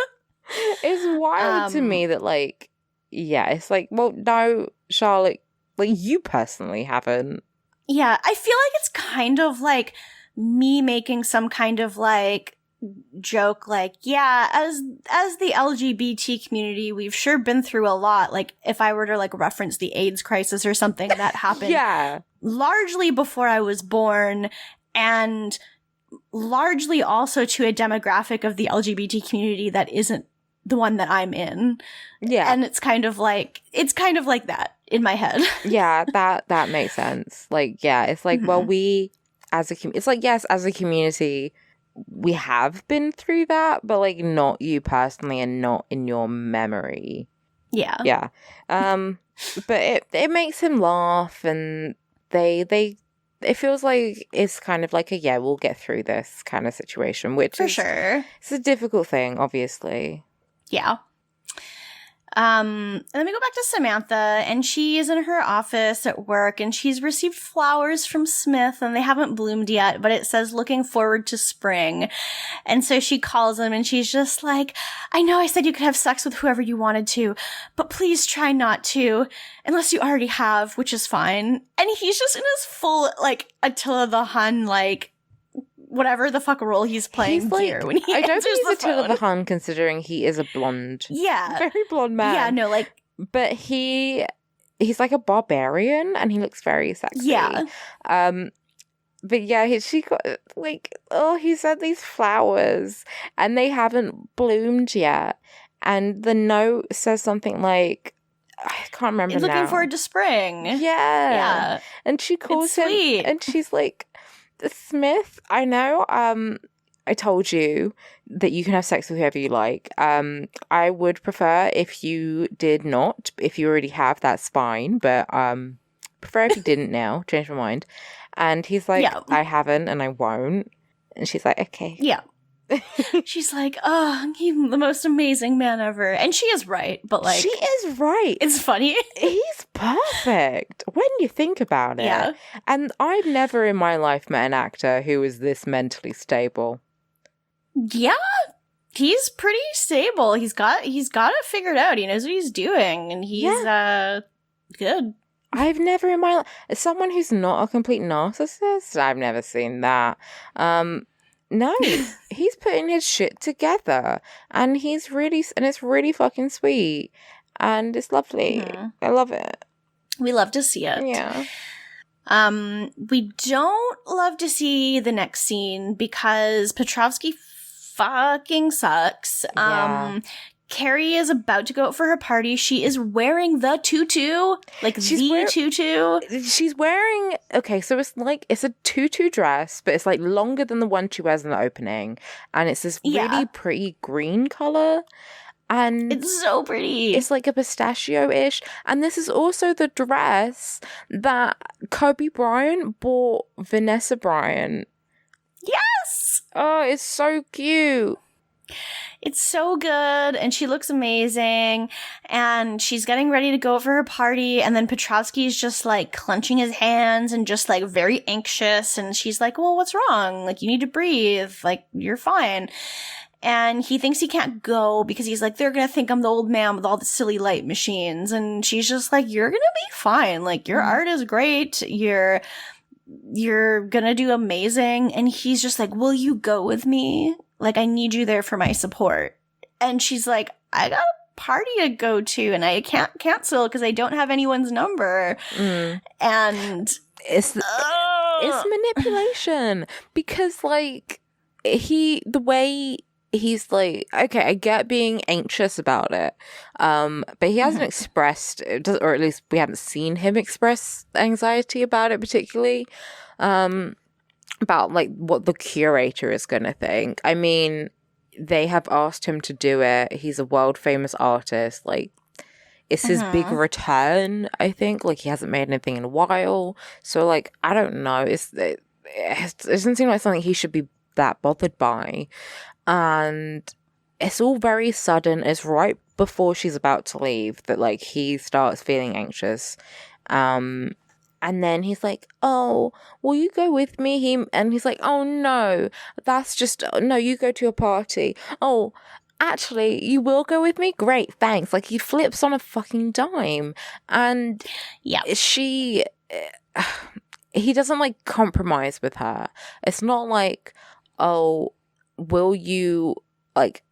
It's wild to me that, like, yeah, it's like, well, no, Charlotte, like, you personally haven't. Yeah, I feel like it's kind of like me making some kind of like joke, like, yeah, as the LGBT community, we've sure been through a lot. Like, if I were to like reference the AIDS crisis or something that happened largely before I was born, and largely also to a demographic of the LGBT community that isn't the one that I'm in. Yeah. And it's kind of like that in my head. Yeah, that makes sense. Like, yeah, it's like, well, we as a it's like, yes, as a community, we have been through that, but like not you personally and not in your memory. Yeah. Yeah. But it makes him laugh, and it feels like it's kind of like a we'll get through this kind of situation, which for sure. It's a difficult thing, obviously. Yeah. And then we go back to Samantha, and she is in her office at work, and she's received flowers from Smith, and they haven't bloomed yet, but it says looking forward to spring. And so she calls him, and she's just like, I know I said you could have sex with whoever you wanted to, but please try not to, unless you already have, which is fine. And he's just in his full, like, Attila the Hun, like, whatever the fuck role he's playing here when he I don't think he's phone. Attila the Hun, considering he is a blonde. Yeah. Very blonde man. Yeah, no, like... But he's like a barbarian, and he looks very sexy. Yeah. But yeah, she got, like, he said these flowers, and they haven't bloomed yet. And the note says something like, I can't remember now. Looking forward to spring. Yeah. And she calls him, sweet. And she's like, Smith, I know, I told you that you can have sex with whoever you like. I would prefer if you did not. If you already have, that's fine. But prefer if you didn't now. Change my mind. And he's like, I haven't and I won't. And she's like, okay. Yeah. She's like, oh, he's the most amazing man ever. And she is right, but like... She is right. It's funny. He's perfect when you think about it. Yeah. And I've never in my life met an actor who is this mentally stable. Yeah. He's pretty stable. He's got it figured out. He knows what he's doing, and he's good. I've never in my life, as someone who's not a complete narcissist, I've never seen that. No, he's putting his shit together, and it's really fucking sweet, and it's lovely. I love it. We love to see it. Yeah. We don't love to see the next scene because Petrovsky fucking sucks. Yeah. Carrie is about to go out for her party. She is wearing the tutu, tutu. She's wearing, okay, so it's a tutu dress, but it's like longer than the one she wears in the opening, and it's this really pretty green color, and it's so pretty. It's like a pistachio-ish, and this is also the dress that Kobe Bryant bought Vanessa Bryant. Yes! Oh, it's so cute. It's so good, and she looks amazing, and she's getting ready to go for her party, and then Petrovsky's just, like, clenching his hands and just, like, very anxious, and she's like, well, what's wrong? Like, you need to breathe. Like, you're fine. And he thinks he can't go because he's like, they're gonna think I'm the old man with all the silly light machines, and she's just like, you're gonna be fine. Like, your art is great. You're gonna do amazing. And he's just like, will you go with me? Like, I need you there for my support. And she's like, I got a party to go to, and I can't cancel because I don't have anyone's number. And it's manipulation, because, like, the way he's like, okay, I get being anxious about it, but he hasn't expressed, or at least we haven't seen him express anxiety about it particularly. About, like, what the curator is gonna think. I mean, they have asked him to do it. He's a world famous artist. Like, it's his big return, I think. Like, he hasn't made anything in a while. So, like, I don't know. It doesn't seem like something he should be that bothered by. And it's all very sudden. It's right before she's about to leave that, like, he starts feeling anxious. And then he's like, oh, will you go with me? And he's like, oh, no, no, you go to a party. Oh, actually, you will go with me? Great, thanks. Like, he flips on a fucking dime. And he doesn't, like, compromise with her. It's not like, oh, will you, like,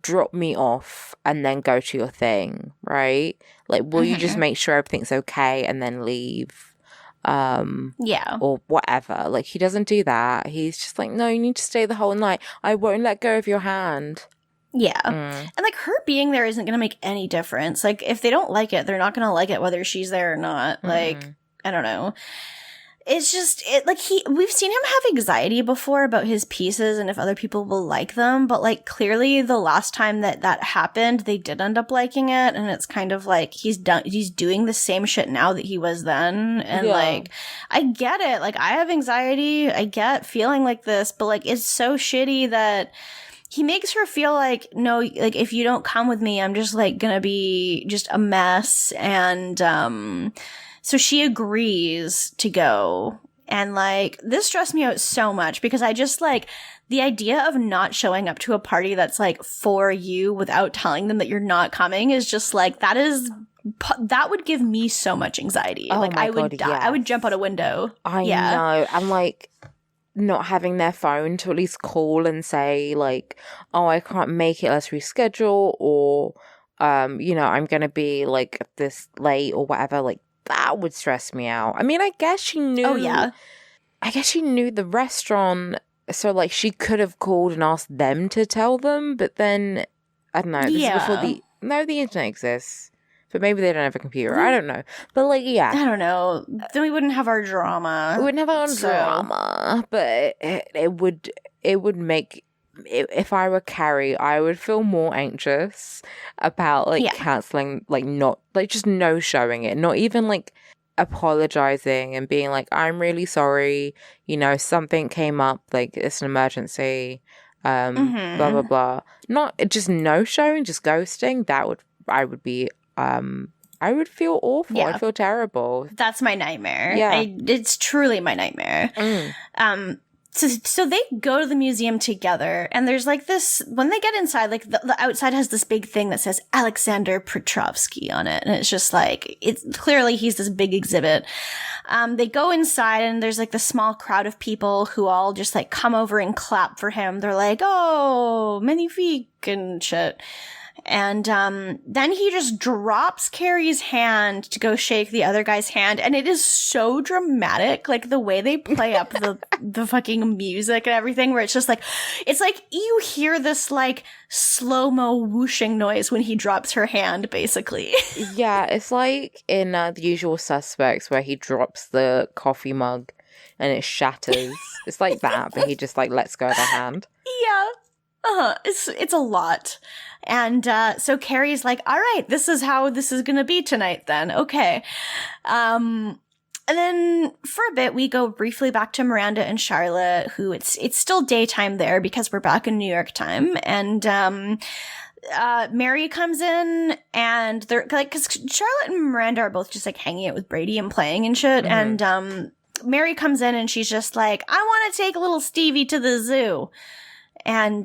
drop me off and then go to your thing, right? Like, will you just make sure everything's okay and then leave? Or whatever. Like, he doesn't do that. He's just like, no, you need to stay the whole night. I won't let go of your hand. And, like, her being there isn't gonna make any difference. Like, if they don't like it, they're not gonna like it whether she's there or not. Like, I don't know. It's just, we've seen him have anxiety before about his pieces and if other people will like them, but, like, clearly the last time that happened, they did end up liking it, and it's kind of like he's doing the same shit now that he was then, and like, I get it, like, I have anxiety, I get feeling like this, but, like, it's so shitty that he makes her feel like, no, like, if you don't come with me, I'm just, like, gonna be just a mess, and, so she agrees to go. And, like, this stressed me out so much because I just, like, the idea of not showing up to a party that's, like, for you without telling them that you're not coming is just, like, that would give me so much anxiety. Oh, like, my I would God, die. yes. I would jump out a window. I know. And, like, not having their phone to at least call and say, like, oh, I can't make it, let's reschedule, or, you know, I'm gonna be, like, this late or whatever, like, that would stress me out. I mean, I guess she knew. Oh, yeah. I guess she knew the restaurant, so, like, she could have called and asked them to tell them, but then, I don't know. This is before the internet exists. But maybe they don't have a computer. I don't know. But, like, yeah. I don't know. Then we wouldn't have our drama. We wouldn't have our drama. But it would make... If I were Carrie, I would feel more anxious about, like, cancelling, like, not, like, just no showing it, not even, like, apologizing and being like, I'm really sorry, you know, something came up, like, it's an emergency, blah, blah, blah. Not just no showing, just ghosting. I would feel awful. I'd feel terrible. That's my nightmare. Yeah. It's truly my nightmare. So they go to the museum together, and there's like this, when they get inside, like the outside has this big thing that says Alexander Petrovsky on it. And it's just like, it's clearly he's this big exhibit. They go inside, and there's like this small crowd of people who all just like come over and clap for him. They're like, oh, magnifique and shit. And then he just drops Carrie's hand to go shake the other guy's hand, and it is so dramatic, like the way they play up the fucking music and everything, where it's just like, it's like you hear this like slow-mo whooshing noise when he drops her hand, basically. Yeah, it's like in The Usual Suspects where he drops the coffee mug and it shatters. It's like that, but he just like lets go of her hand. Yeah. It's a lot. And so Carrie's like, all right, this is how this is gonna be tonight then. Okay. And then for a bit we go briefly back to Miranda and Charlotte, who it's still daytime there because we're back in New York time. And Mary comes in, and they're like, because Charlotte and Miranda are both just like hanging out with Brady and playing and shit. Mm-hmm. And Mary comes in, and she's just like, I want to take little Stevie to the zoo. And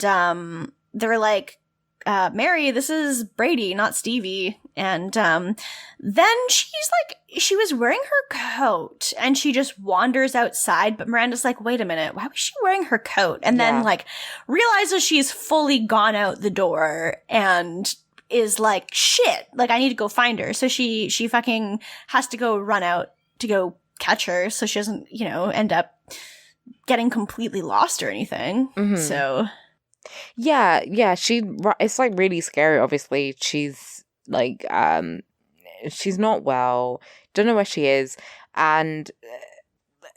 they're like, Mary, this is Brady, not Stevie. And then she's like, she was wearing her coat, and she just wanders outside. But Miranda's like, wait a minute, why was she wearing her coat? And then like realizes she's fully gone out the door, and is like, shit, like I need to go find her. So she fucking has to go run out to go catch her, so she doesn't, end up getting completely lost or anything. Mm-hmm. So yeah, it's like really scary. Obviously she's like she's not well, don't know where she is, and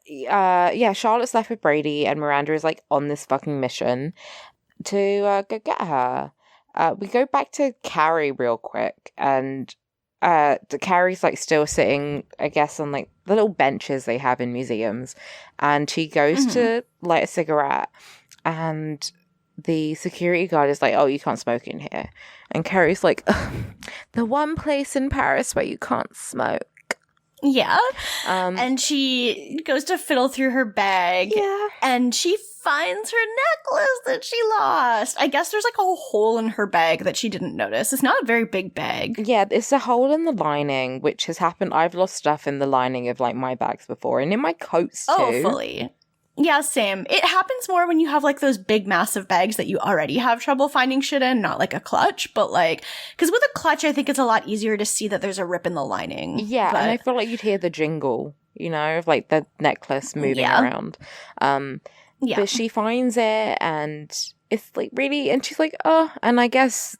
Charlotte's left with Brady, and Miranda is like on this fucking mission to go get her. We go back to Carrie real quick, and Carrie's like still sitting, I guess, on like the little benches they have in museums, and she goes to light a cigarette, and the security guard is like, oh, you can't smoke in here. And Carrie's like, the one place in Paris where you can't smoke. Yeah. And she goes to fiddle through her bag. Yeah. And she finds her necklace that she lost. I guess there's like a hole in her bag that she didn't notice. It's not a very big bag. Yeah, it's a hole in the lining, which has happened. I've lost stuff in the lining of like my bags before, and in my coats too. Oh, fully. Yeah, same. It happens more when you have like those big massive bags that you already have trouble finding shit in, not like a clutch, but like, because with a clutch, I think it's a lot easier to see that there's a rip in the lining. Yeah, and I feel like you'd hear the jingle, of like the necklace moving around. But she finds it, and it's like really, and she's like, oh, and I guess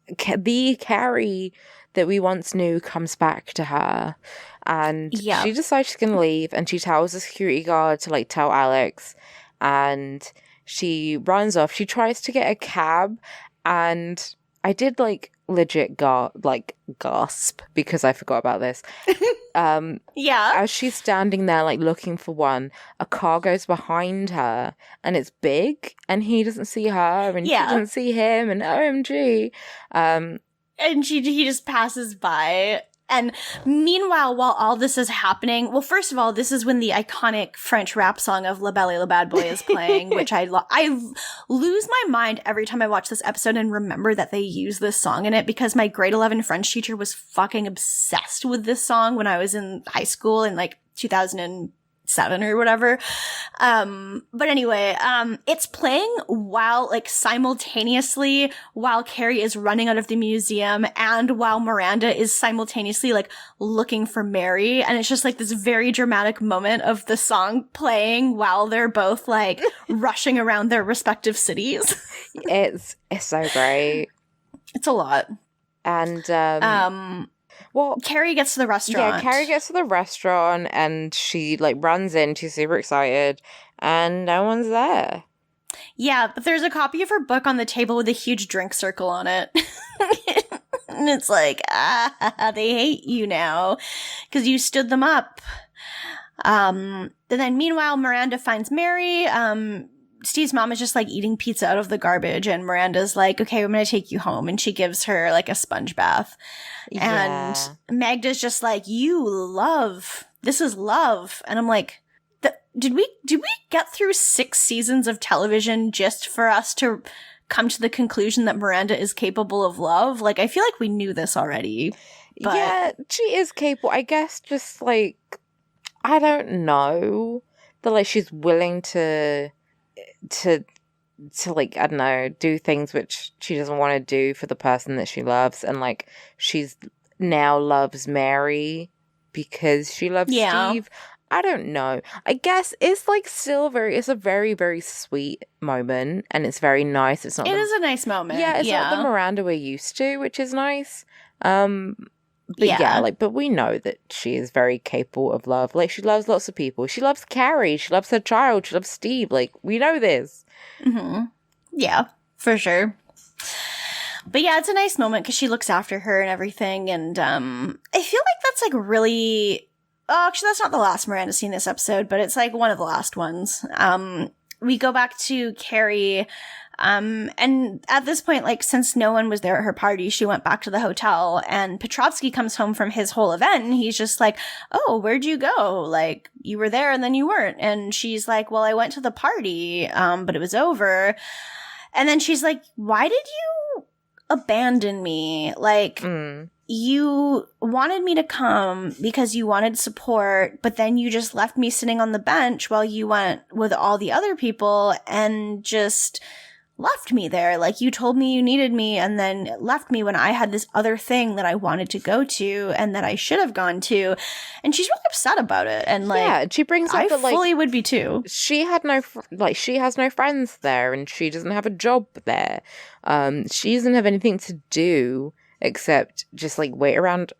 the Carrie that we once knew comes back to her. And she decides she's going to leave, and she tells the security guard to like tell Alex, and she runs off. She tries to get a cab, and I did like legit gasp because I forgot about this. As she's standing there like looking for one, a car goes behind her, and it's big, and he doesn't see her, and she doesn't see him, and OMG. And he just passes by. And meanwhile, while all this is happening, well, first of all, this is when the iconic French rap song of La Belle et le Bad Boy is playing, which I lose my mind every time I watch this episode and remember that they use this song in it, because my grade 11 French teacher was fucking obsessed with this song when I was in high school in like 2007 or whatever. But anyway, it's playing while like simultaneously while Carrie is running out of the museum, and while Miranda is simultaneously like looking for Mary. And it's just like this very dramatic moment of the song playing while they're both like rushing around their respective cities. It's so great. It's a lot. And well, Carrie gets to the restaurant. Yeah, Carrie gets to the restaurant, and she like runs in. She's super excited, and no one's there. Yeah, but there's a copy of her book on the table with a huge drink circle on it. And it's like, they hate you now because you stood them up. And then meanwhile, Miranda finds Mary. Steve's mom is just like eating pizza out of the garbage, and Miranda's like, okay, I'm gonna take you home, and she gives her like a sponge bath. And Magda's just like, this is love. And I'm like, did we get through 6 seasons of television just for us to come to the conclusion that Miranda is capable of love? Like, I feel like we knew this already. But yeah, she is capable. I guess just, like, I don't know. That, like, she's willing to like, I don't know, do things which she doesn't want to do for the person that she loves. And, like, she's now loves Mary because she loves Steve. I don't know. I guess it's, like, still it's a very, very sweet moment. And it's very nice. It is a nice moment. Yeah, it's not the Miranda we're used to, which is nice. But but we know that she is very capable of love. Like, she loves lots of people. She loves Carrie. She loves her child. She loves Steve. Like, we know this. Mm-hmm. Yeah, for sure. But yeah, it's a nice moment because she looks after her and everything. And I feel like that's, like, really... Oh, actually, that's not the last Miranda scene this episode, but it's, like, one of the last ones. We go back to Carrie... and at this point, like, since no one was there at her party, she went back to the hotel, and Petrovsky comes home from his whole event, and he's just like, oh, where'd you go? Like, you were there and then you weren't. And she's like, well, I went to the party, but it was over. And then she's like, why did you abandon me? Like, you wanted me to come because you wanted support, but then you just left me sitting on the bench while you went with all the other people and just... left me there. Like, you told me you needed me and then left me when I had this other thing that I wanted to go to and that I should have gone to. And she's really upset about it. And, like, yeah, she brings up I that, like, fully would be too. She had she has no friends there, and she doesn't have a job there. She doesn't have anything to do except just, like, wait around,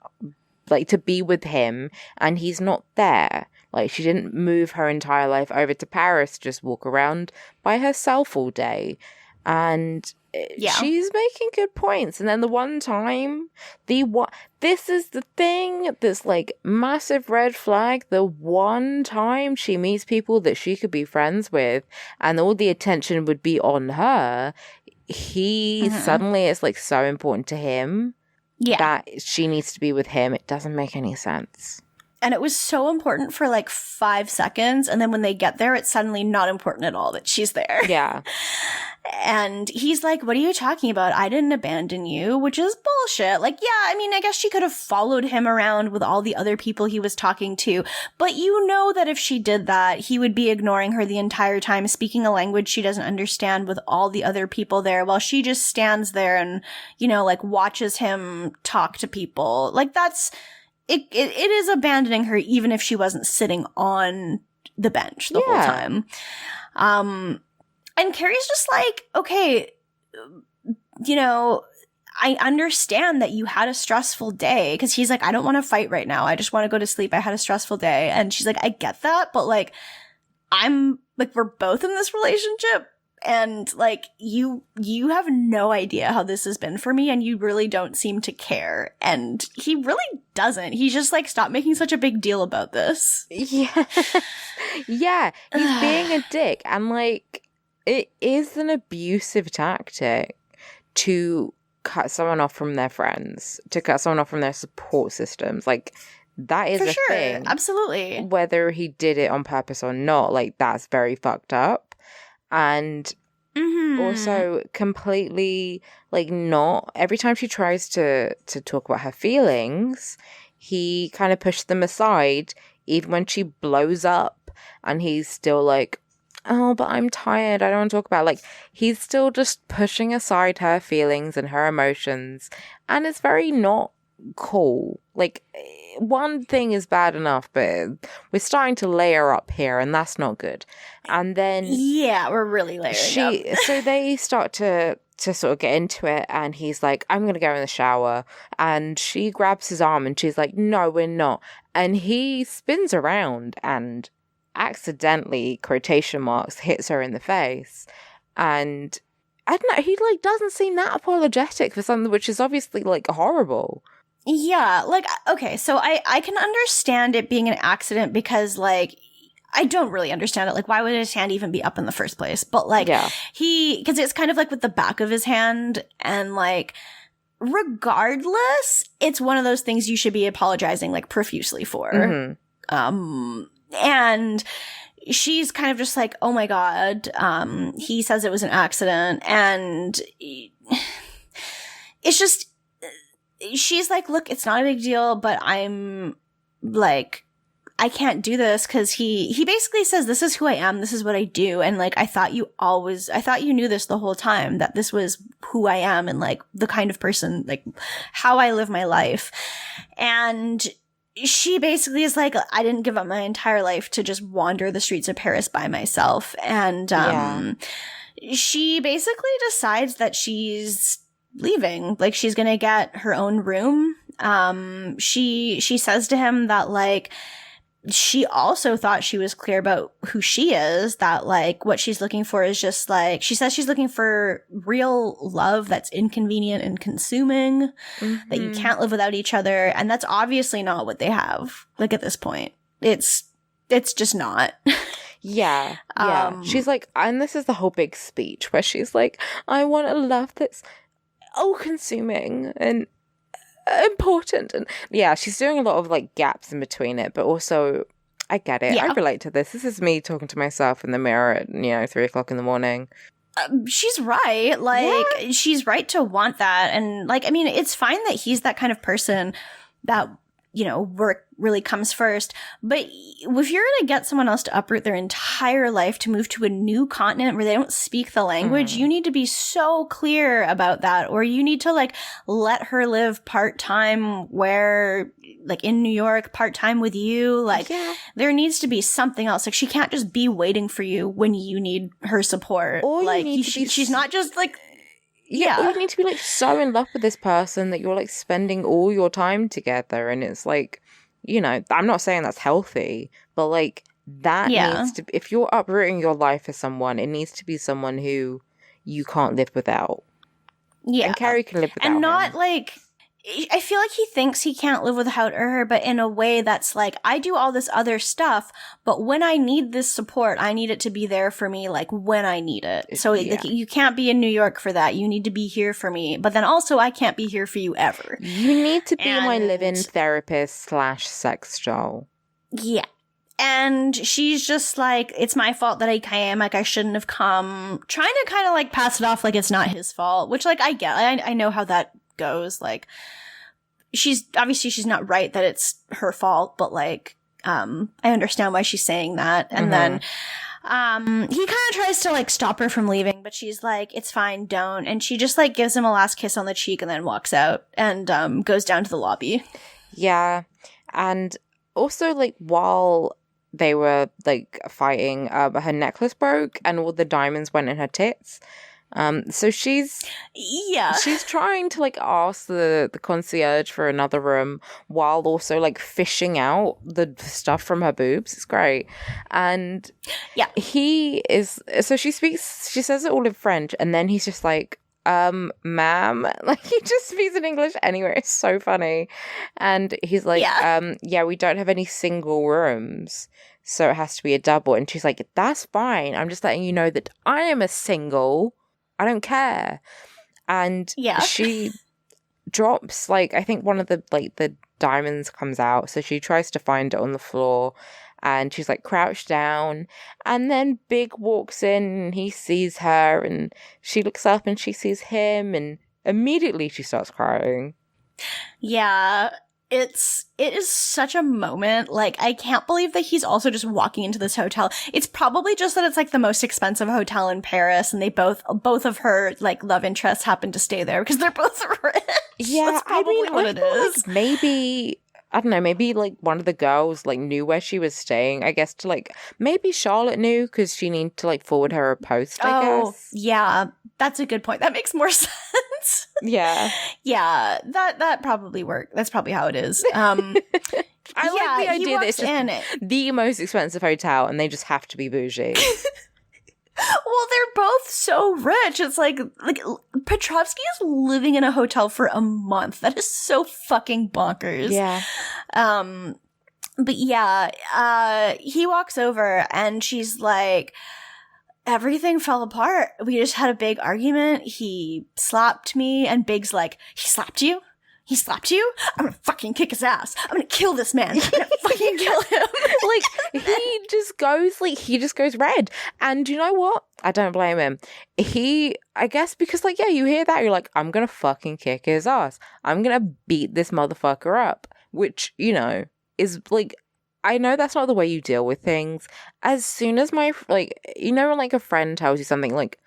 like, to be with him, and he's not there. Like, she didn't move her entire life over to Paris, just walk around by herself all day. And she's making good points. And then the one time, this is the thing that's, like, massive red flag. The one time she meets people that she could be friends with and all the attention would be on her, he suddenly is, like, so important to him that she needs to be with him. It doesn't make any sense. And it was so important for, like, 5 seconds. And then when they get there, it's suddenly not important at all that she's there. Yeah. And he's like, what are you talking about? I didn't abandon you, which is bullshit. Like, yeah, I mean, I guess she could have followed him around with all the other people he was talking to. But you know that if she did that, he would be ignoring her the entire time, speaking a language she doesn't understand with all the other people there, while she just stands there and, you know, like, watches him talk to people. Like, that's... It is abandoning her, even if she wasn't sitting on the bench the whole time. And Carrie's just like, okay, you know, I understand that you had a stressful day, because he's like, I don't want to fight right now. I just want to go to sleep. I had a stressful day. And she's like, I get that, but, like, I'm like, we're both in this relationship. And, like, you have no idea how this has been for me, and you really don't seem to care. And he really doesn't. He's just like, stop making such a big deal about this. Yeah. Yeah. He's being a dick. And, like, it is an abusive tactic to cut someone off from their friends, to cut someone off from their support systems. Like, that is a thing. Absolutely. Whether he did it on purpose or not, like, that's very fucked up. And also completely, like, not every time she tries to talk about her feelings, he kind of pushes them aside, even when she blows up, and he's still like, oh, but I'm tired, I don't want to talk about it. Like, he's still just pushing aside her feelings and her emotions, and it's very not cool. Like, one thing is bad enough, but we're starting to layer up here, and that's not good. And then we're really layering up. So they start to sort of get into it, and he's like, I'm gonna go in the shower, and she grabs his arm and she's like, no, we're not. And he spins around and accidentally, quotation marks, hits her in the face. And I don't know, he, like, doesn't seem that apologetic for something which is obviously, like, horrible. Yeah, like, okay, so I can understand it being an accident, because, like, I don't really understand it. Like, why would his hand even be up in the first place? But, like, because it's kind of, like, with the back of his hand, and, like, regardless, it's one of those things you should be apologizing, like, profusely for. And she's kind of just like, oh my God, he says it was an accident. And it's just, she's like, look, it's not a big deal, but I'm like, I can't do this because he basically says, this is who I am. This is what I do. And like, I thought you knew this the whole time, that this was who I am and like the kind of person, like how I live my life. And she basically is like, I didn't give up my entire life to just wander the streets of Paris by myself. And she basically decides that she's leaving. Like, she's gonna get her own room. She says to him that, like, she also thought she was clear about who she is, that like what she's looking for is just like, she says she's looking for real love that's inconvenient and consuming, that you can't live without each other. And that's obviously not what they have. Like at this point, it's just not. Yeah. She's like, and this is the whole big speech where she's like, I want a love that's all consuming and important. And yeah, she's doing a lot of like gaps in between it, but also I get it. I relate to this. This is me talking to myself in the mirror at 3:00 in the morning. She's right. Like, she's right to want that. And like, I mean, it's fine that he's that kind of person that, work really comes first. But if you're going to get someone else to uproot their entire life to move to a new continent where they don't speak the language, you need to be so clear about that. Or you need to like let her live part-time where, like in New York, part-time with you. Like there needs to be something else. Like she can't just be waiting for you when you need her support. Or like she's not just like, or you need to be like so in love with this person that you're like spending all your time together. And it's like, I'm not saying that's healthy, but like that needs to, if you're uprooting your life for someone, it needs to be someone who you can't live without. Yeah. And Carrie can live without and not him. like, I feel like he thinks he can't live without her, but in a way that's like, I do all this other stuff, but when I need this support, I need it to be there for me, like when I need it. So like, you can't be in New York for that. You need to be here for me. But then also, I can't be here for you ever. You need to be my live-in therapist / sex doll. Yeah. And she's just like, it's my fault that I came. Like, I shouldn't have come. Trying to kind of like pass it off like it's not his fault, which like I get. I know how that goes. Like, she's not right that it's her fault, but like I understand why she's saying that. And then he kind of tries to like stop her from leaving, but she's like, it's fine, don't. And she just like gives him a last kiss on the cheek and then walks out and goes down to the lobby. Yeah. And also like while they were like fighting, her necklace broke and all the diamonds went in her tits. So she's trying to like ask the concierge for another room while also like fishing out the stuff from her boobs. It's great. And she says it all in French, and then he's just like, ma'am, like he just speaks in English anyway. It's so funny. And he's like, we don't have any single rooms, so it has to be a double. And she's like, that's fine, I'm just letting you know that I am a single, I don't care. And she drops, like, I think one of the diamonds comes out. So she tries to find it on the floor and she's like crouched down. And then Big walks in and he sees her and she looks up and she sees him and immediately she starts crying. Yeah. It is such a moment. Like, I can't believe that he's also just walking into this hotel. It's probably just that it's like the most expensive hotel in Paris, and they both of her like love interests happen to stay there because they're both rich. Yeah, that's probably what it is. Like maybe, I don't know, maybe like one of the girls like knew where she was staying, I guess, to like, maybe Charlotte knew because she needed to like forward her a post, I guess. Yeah, that's a good point. That makes more sense. Yeah. Yeah, that probably worked. That's probably how it is. I like the idea that it's just the most expensive hotel and they just have to be bougie. Well, they're both so rich. It's like Petrovsky is living in a hotel for a month. That is so fucking bonkers. Yeah. But yeah, he walks over and she's like, everything fell apart. We just had a big argument. He slapped me, and Big's like, he slapped you? he slapped you? I'm gonna fucking kick his ass. I'm gonna kill this man. I'm gonna fucking kill him. Like, he just goes red. And you know what? I don't blame him. I guess because, like, yeah, you hear that, you're like, I'm gonna fucking kick his ass. I'm gonna beat this motherfucker up. Which, you know, is, like, I know that's not the way you deal with things. As soon as my, like, you know, when, like, a friend tells you something, like,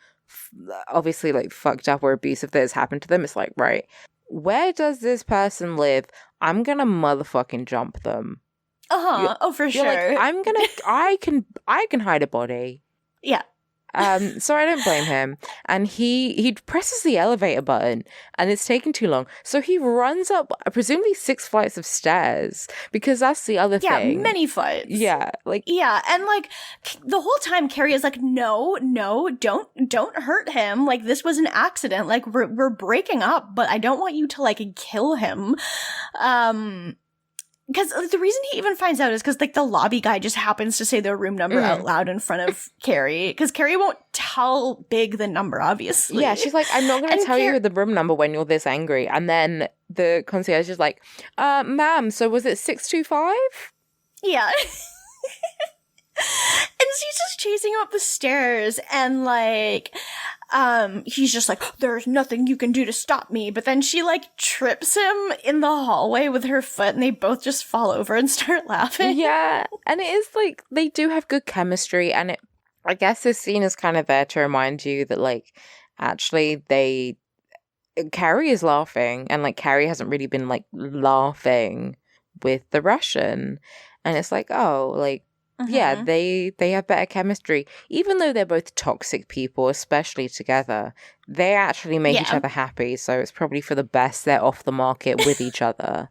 obviously, like, fucked up or abusive that has happened to them, it's like, right, where does this person live? I'm gonna motherfucking jump them. Oh, for sure. Like, I can hide a body. Yeah. So I don't blame him. And he presses the elevator button and it's taking too long. So he runs up presumably 6 flights of stairs, because that's the other thing. Yeah, many flights. Yeah, like, yeah, and like the whole time Carrie is like, no, don't hurt him. Like, this was an accident. Like, we're breaking up, but I don't want you to like kill him. Because the reason he even finds out is because, like, the lobby guy just happens to say their room number out loud in front of Carrie. Because Carrie won't tell Big the number, obviously. Yeah, she's like, I'm not going to tell you the room number when you're this angry. And then the concierge is like, ma'am, so was it 625? Yeah. And she's just chasing him up the stairs, and like, he's just like, there's nothing you can do to stop me. But then she like trips him in the hallway with her foot, and they both just fall over and start laughing. Yeah, and it is like, they do have good chemistry, and I guess this scene is kind of there to remind you that, like, actually Carrie is laughing, and like Carrie hasn't really been like laughing with the Russian, and it's like, oh, like, yeah, they have better chemistry. Even though they're both toxic people, especially together, they actually make each other happy. So it's probably for the best they're off the market with each other.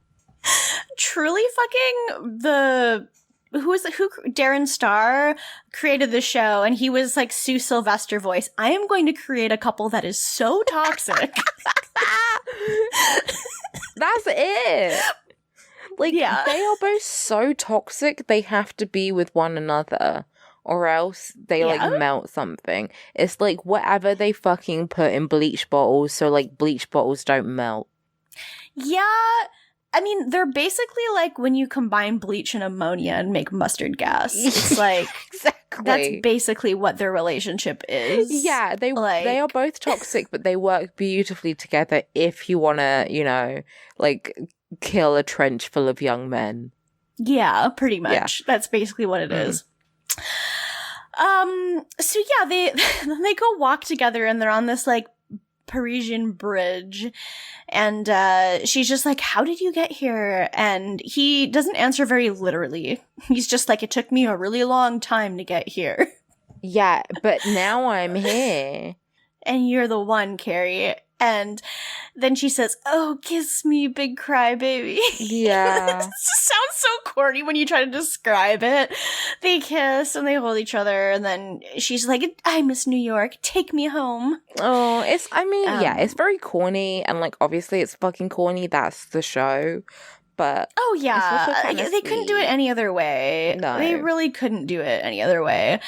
Truly fucking who Darren Star created the show, and he was like Sue Sylvester voice. I am going to create a couple that is so toxic. That's it. Like, they are both so toxic, they have to be with one another, or else they, like, melt something. It's like whatever they fucking put in bleach bottles, so, like, bleach bottles don't melt. Yeah, I mean, they're basically like when you combine bleach and ammonia and make mustard gas. It's like, exactly. That's basically what their relationship is. Yeah, they are both toxic, but they work beautifully together if you want to, you know, like, kill a trench full of young men. Yeah, pretty much. Yeah. That's basically what it is. So yeah, they go walk together, and they're on this like Parisian bridge, and she's just like, how did you get here? And he doesn't answer very literally. He's just like, it took me a really long time to get here. Yeah, but now I'm here. And you're the one, Carrie. And then she says, oh, kiss me, big crybaby. Yeah. It just sounds so corny when you try to describe it. They kiss and they hold each other. And then she's like, I miss New York. Take me home. Oh, it's very corny. And, like, obviously it's fucking corny. That's the show. But oh, yeah. They couldn't do it any other way. No. They really couldn't do it any other way.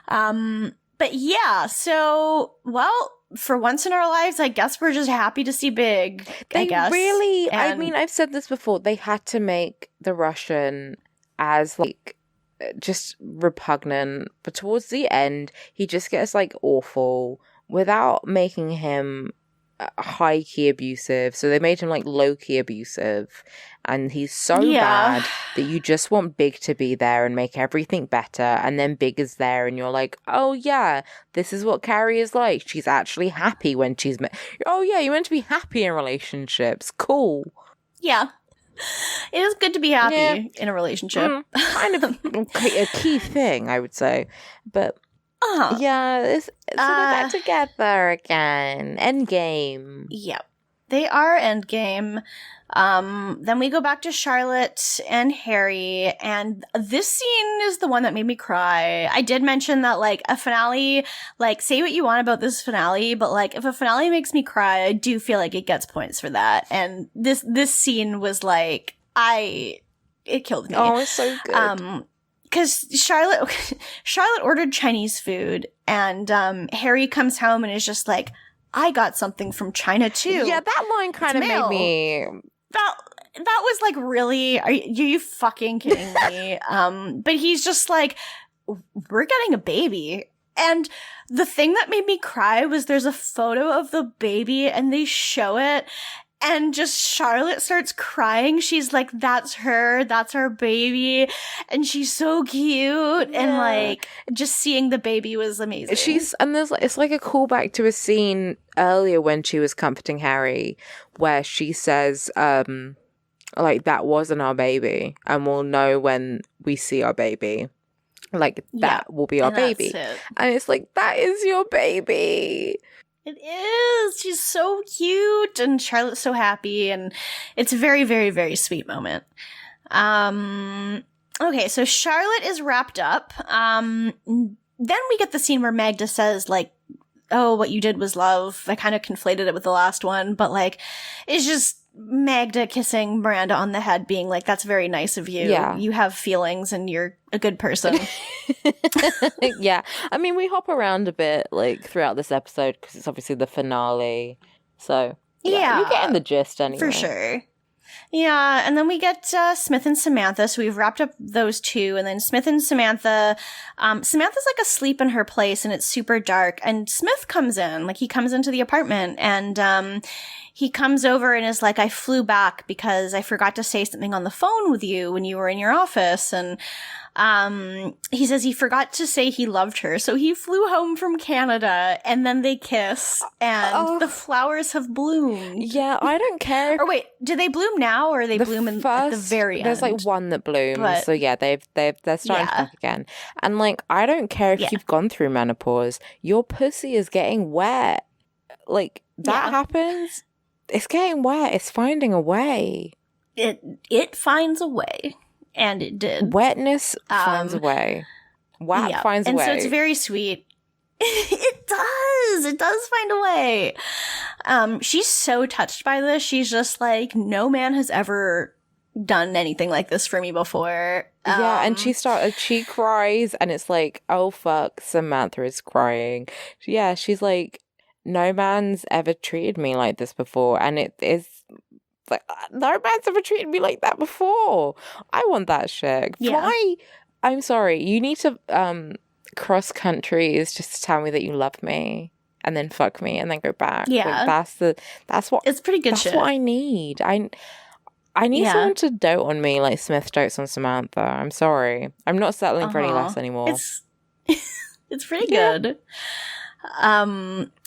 But yeah, so, well, for once in our lives, I guess we're just happy to see Big, I guess. Really, I mean, I've said this before, they had to make the Russian as, like, just repugnant, but towards the end, he just gets, like, awful without making him high-key abusive. So they made him, like, low-key abusive, and he's so bad that you just want Big to be there and make everything better, and then Big is there and you're like, oh yeah, this is what Carrie is like. She's actually happy when she's oh yeah, you're meant to be happy in relationships. Cool. Yeah. It is good to be happy in a relationship. Kind of a key thing, I would say. But yeah, so they're back together again. Endgame. Yep. They are Endgame. Then we go back to Charlotte and Harry, and this scene is the one that made me cry. I did mention that, like, a finale, like, say what you want about this finale, but, like, if a finale makes me cry, I do feel like it gets points for that. And this scene was, like, it killed me. Oh, it's so good. Because Charlotte ordered Chinese food, and Harry comes home and is just like, I got something from China too. Yeah, that line kind of made me That was like, really? Are you fucking kidding me? But he's just like, we're getting a baby. And the thing that made me cry was there's a photo of the baby and they show it and just Charlotte starts crying. She's like, that's her, that's our baby. And she's so cute. Yeah. And like, just seeing the baby was amazing. It's like a callback to a scene earlier when she was comforting Harry where she says, like, that wasn't our baby and we'll know when we see our baby. Like, that will be our baby. And it's like, that is your baby. It is. She's so cute. And Charlotte's so happy. And it's a very, very, very sweet moment. Okay, so Charlotte is wrapped up. Then we get the scene where Magda says, like, oh, what you did was love. I kind of conflated it with the last one. But, like, it's just Magda kissing Miranda on the head, being like, that's very nice of you. Yeah. You have feelings and you're a good person. Yeah. I mean, we hop around a bit, like, throughout this episode because it's obviously the finale. So, yeah. You're getting the gist anyway. For sure. Yeah, and then we get Smith and Samantha, so we've wrapped up those two, and then Smith and Samantha, Samantha's like asleep in her place, and it's super dark, and Smith comes in, like, he comes into the apartment, and he comes over and is like, I flew back because I forgot to say something on the phone with you when you were in your office, and he says he forgot to say he loved her, so he flew home from Canada, and then they kiss, and the flowers have bloomed. Yeah, I don't care. Or wait, do they bloom now, or they bloom at the very end? There's like one that blooms, so yeah, they're starting to back again. And like, I don't care if you've gone through menopause, your pussy is getting wet. Like, that happens. It's getting wet. It's finding a way. It finds a way. And it did. Wetness finds a way. WAP finds a way. And so it's very sweet. It does. It does find a way. She's so touched by this. She's just like, no man has ever done anything like this for me before. Yeah, and she cries, and it's like, oh fuck, Samantha is crying. Yeah, she's like, no man's ever treated me like this before, and it is. Like, no man's ever treated me like that before. I want that shit. Why? I'm sorry. You need to cross countries just to tell me that you love me, and then fuck me, and then go back. Yeah, like, that's what. It's pretty good. That's shit. what I need. I need someone to dote on me like Smith dotes on Samantha. I'm sorry. I'm not settling for any less anymore. It's pretty good.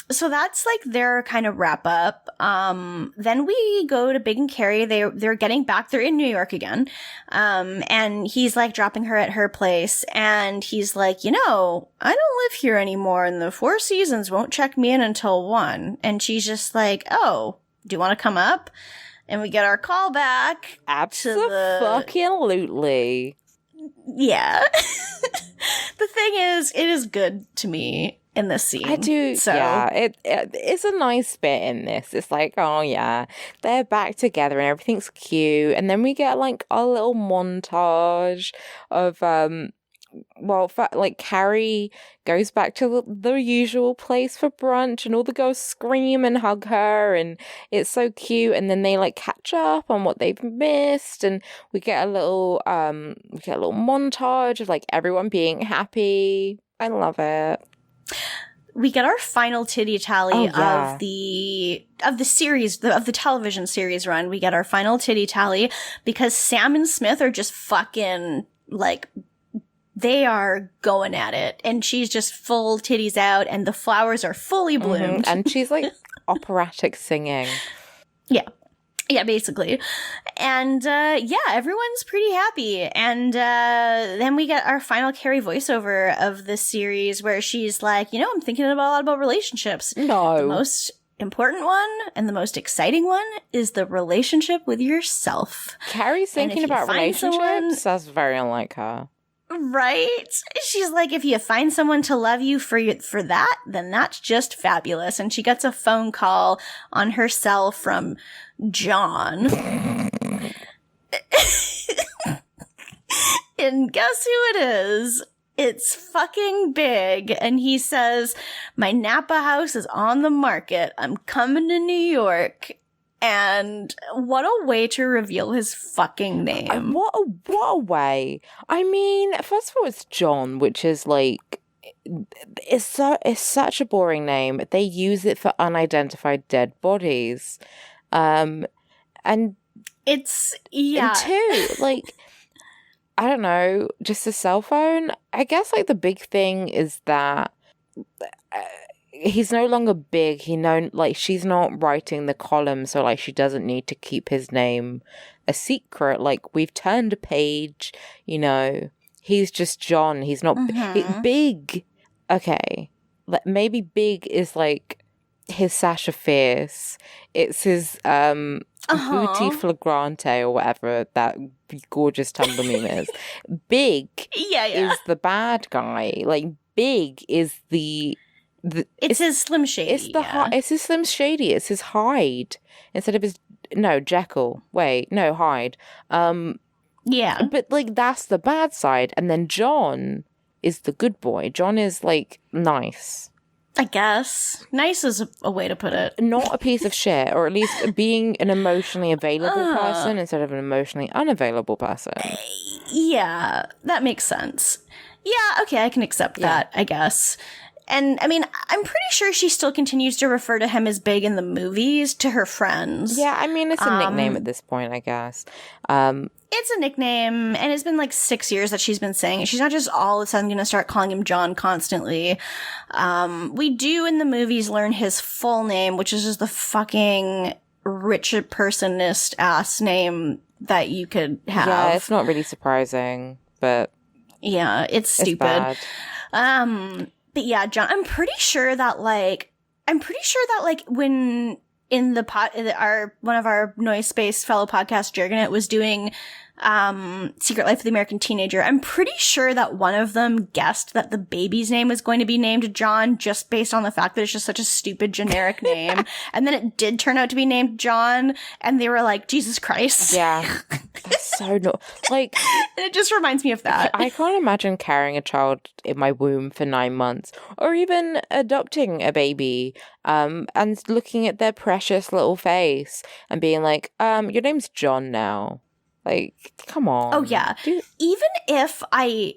So that's like their kind of wrap up. Then we go to Big and Carrie. They're getting back. They're in New York again. And he's like dropping her at her place. And he's like, I don't live here anymore. And the Four Seasons won't check me in until 1. And she's just like, oh, do you want to come up? And we get our call back. Absolutely. Yeah. The thing is, it is good to me in this scene. I do, so. yeah. It's a nice bit in this. It's like, oh yeah, they're back together and everything's cute. And then we get like a little montage of, Carrie goes back to the usual place for brunch, and all the girls scream and hug her, and it's so cute. And then they like catch up on what they've missed, and we get a little montage of like everyone being happy. I love it. We get our final titty tally of the series, of the television series run. We get our final titty tally because Sam and Smith are just fucking like, they are going at it, and she's just full titties out, and the flowers are fully bloomed. And she's like operatic singing. Yeah, basically. And, everyone's pretty happy. And, then we get our final Carrie voiceover of this series where she's like, I'm thinking a lot about relationships. No. The most important one and the most exciting one is the relationship with yourself. Carrie's thinking about relationships? That's very unlike her. Right? She's like, if you find someone to love you for that, then that's just fabulous. And she gets a phone call on her cell from John. And guess who it is? It's fucking Big. And he says, my Napa house is on the market. I'm coming to New York. And what a way to reveal his fucking name. What a way. I mean, first of all, it's John, which is like, it's such a boring name. They use it for unidentified dead bodies. And It's, yeah. And two, like, I don't know, just a cell phone. I guess like the big thing is that he's no longer big. She's not writing the column, so like she doesn't need to keep his name a secret. Like, we've turned a page, you know. He's just John. He's not big. Okay, like maybe big is like his Sasha Fierce. It's his booty flagrante or whatever that gorgeous Tumblr meme is. Big is the bad guy. Like, big is it's his Slim Shady. It's his Slim Shady. It's his Hyde instead of his Jekyll. Wait, no, Hyde. Yeah, but like that's the bad side, and then John is the good boy. John is like nice. I guess nice is a way to put it. Not a piece of shit, or at least being an emotionally available person instead of an emotionally unavailable person. Yeah, that makes sense. Yeah, okay, I can accept that, I guess. And, I mean, I'm pretty sure she still continues to refer to him as Big in the movies to her friends. Yeah, I mean, it's a nickname at this point, I guess. It's a nickname, and it's been like 6 years that she's been saying it. She's not just all of a sudden going to start calling him John constantly. We do in the movies learn his full name, which is just the fucking rich personist ass name that you could have. Yeah, it's not really surprising, but yeah, it's stupid. But yeah, John, I'm pretty sure that when in the one of our Noise Space fellow podcast, Jerganet, was doing Secret Life of the American Teenager, I'm pretty sure that one of them guessed that the baby's name was going to be named John just based on the fact that it's just such a stupid generic name. And then it did turn out to be named John, and they were like, Jesus Christ. Yeah. That's so like, it just reminds me of that. I can't imagine carrying a child in my womb for 9 months, or even adopting a baby, and looking at their precious little face and being like, your name's John now. Like, come on. Oh, yeah. Even if I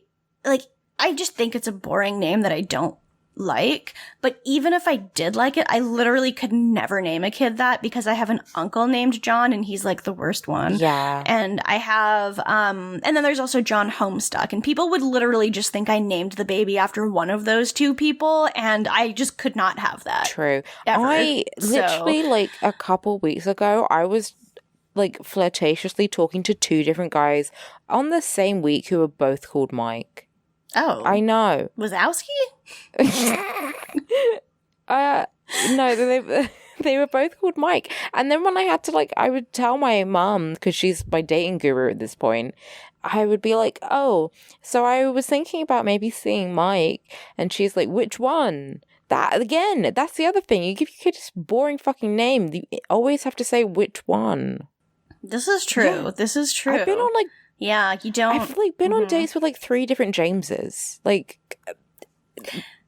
just think it's a boring name that I don't like, but even if I did like it, I literally could never name a kid that because I have an uncle named John and he's like the worst one. Yeah. And I have, and then there's also John Homestuck, and people would literally just think I named the baby after one of those two people, and I just could not have that. True. Ever. Literally, like, a couple weeks ago, I was like flirtatiously talking to two different guys on the same week who were both called Mike. Oh. I know. Wazowski? No, they were both called Mike. And then when I had to, like, I would tell my mum, because she's my dating guru at this point, I would be like, oh, so I was thinking about maybe seeing Mike. And she's like, which one? That, again, that's the other thing. You give your kid this boring fucking name. You always have to say which one. This is true. Yeah. This is true. I've been on, like, yeah, you don't. I've like been on dates with like 3 different Jameses. Like,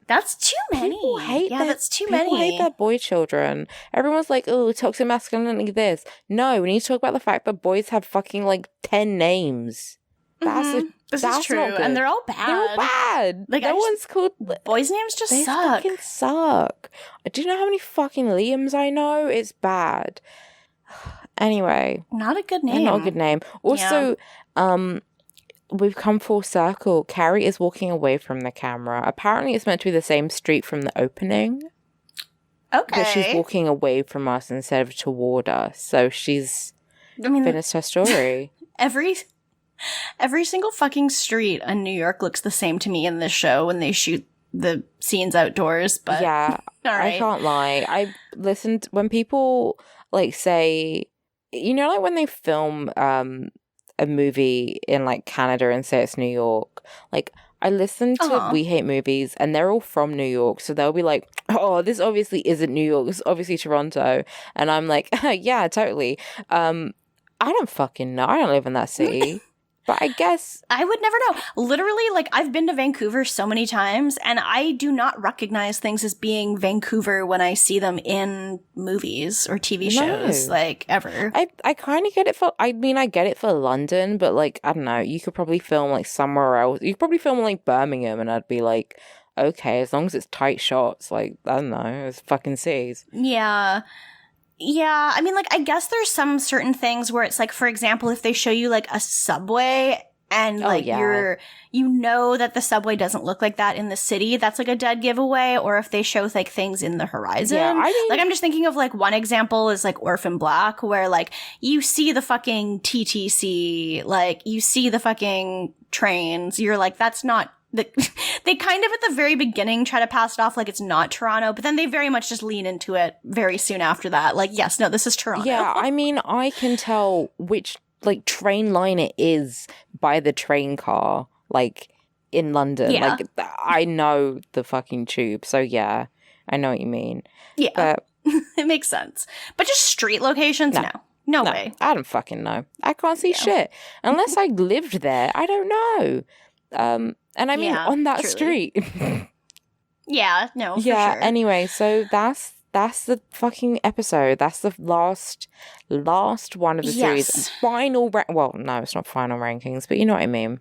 that's too many. That's too many. People hate their boy children. Everyone's like, oh, toxic masculinity. This. No, we need to talk about the fact that boys have fucking like 10 names. This is true, and they're all bad. They're all bad. Like, no one's called. Boys' names just they suck. Fucking suck. Do you know how many fucking Liams I know? It's bad. Anyway, not a good name. Not a good name. Also, we've come full circle. Carrie is walking away from the camera. Apparently, it's meant to be the same street from the opening. Okay. But she's walking away from us instead of toward us. So she's finished her story. Every single fucking street in New York looks the same to me in this show when they shoot the scenes outdoors. But yeah, all right. I can't lie. I listened when people like say, you know, like when they film a movie in like Canada and say it's New York. Like, I listen to We Hate Movies and they're all from New York, so they'll be like, oh, this obviously isn't New York, this is obviously Toronto. And I'm like, yeah, totally. I don't fucking know. I don't live in that city. But I guess I would never know. Literally, like, I've been to Vancouver so many times, and I do not recognize things as being Vancouver when I see them in movies or TV shows, like, ever. I kind of get it I get it for London, but, like, I don't know, you could probably film, like, somewhere else. You could probably film, like, Birmingham, and I'd be like, okay, as long as it's tight shots, like, I don't know, it's fucking cities. Yeah. Yeah, I mean, like, I guess there's some certain things where it's like, for example, if they show you like a subway and like you know that the subway doesn't look like that in the city, that's like a dead giveaway. Or if they show like things in the horizon, like, I'm just thinking of like one example is like Orphan Black, where like you see the fucking TTC, like you see the fucking trains, you're like, that's not they kind of at the very beginning try to pass it off like it's not Toronto, but then they very much just lean into it very soon after that. Like, yes, no, this is Toronto. Yeah, I mean, I can tell which, like, train line it is by the train car, like, in London. Yeah. Like, I know the fucking tube, so yeah, I know what you mean. Yeah, but it makes sense. But just street locations? No way. I don't fucking know. I can't see shit. Unless I lived there, I don't know. And I mean, on that truly. street. Yeah, no, for yeah, sure. Anyway, so that's the fucking episode. That's the last one of the series. Final well, no, it's not final rankings, but you know what I mean.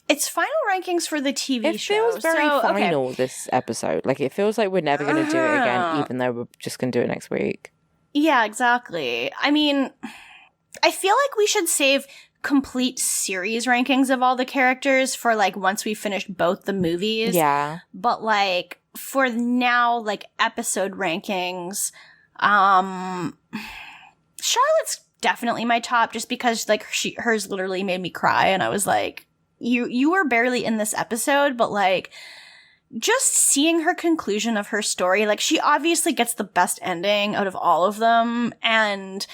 It's final rankings for the TV show. It feels very final, this episode. Like, it feels like we're never going to do it again, even though we're just going to do it next week. Yeah, exactly. I mean, I feel like we should save complete series rankings of all the characters for like once we finish both the movies. Yeah. But like for now, like episode rankings, Charlotte's definitely my top just because like hers literally made me cry and I was like, you were barely in this episode, but like just seeing her conclusion of her story, like she obviously gets the best ending out of all of them, and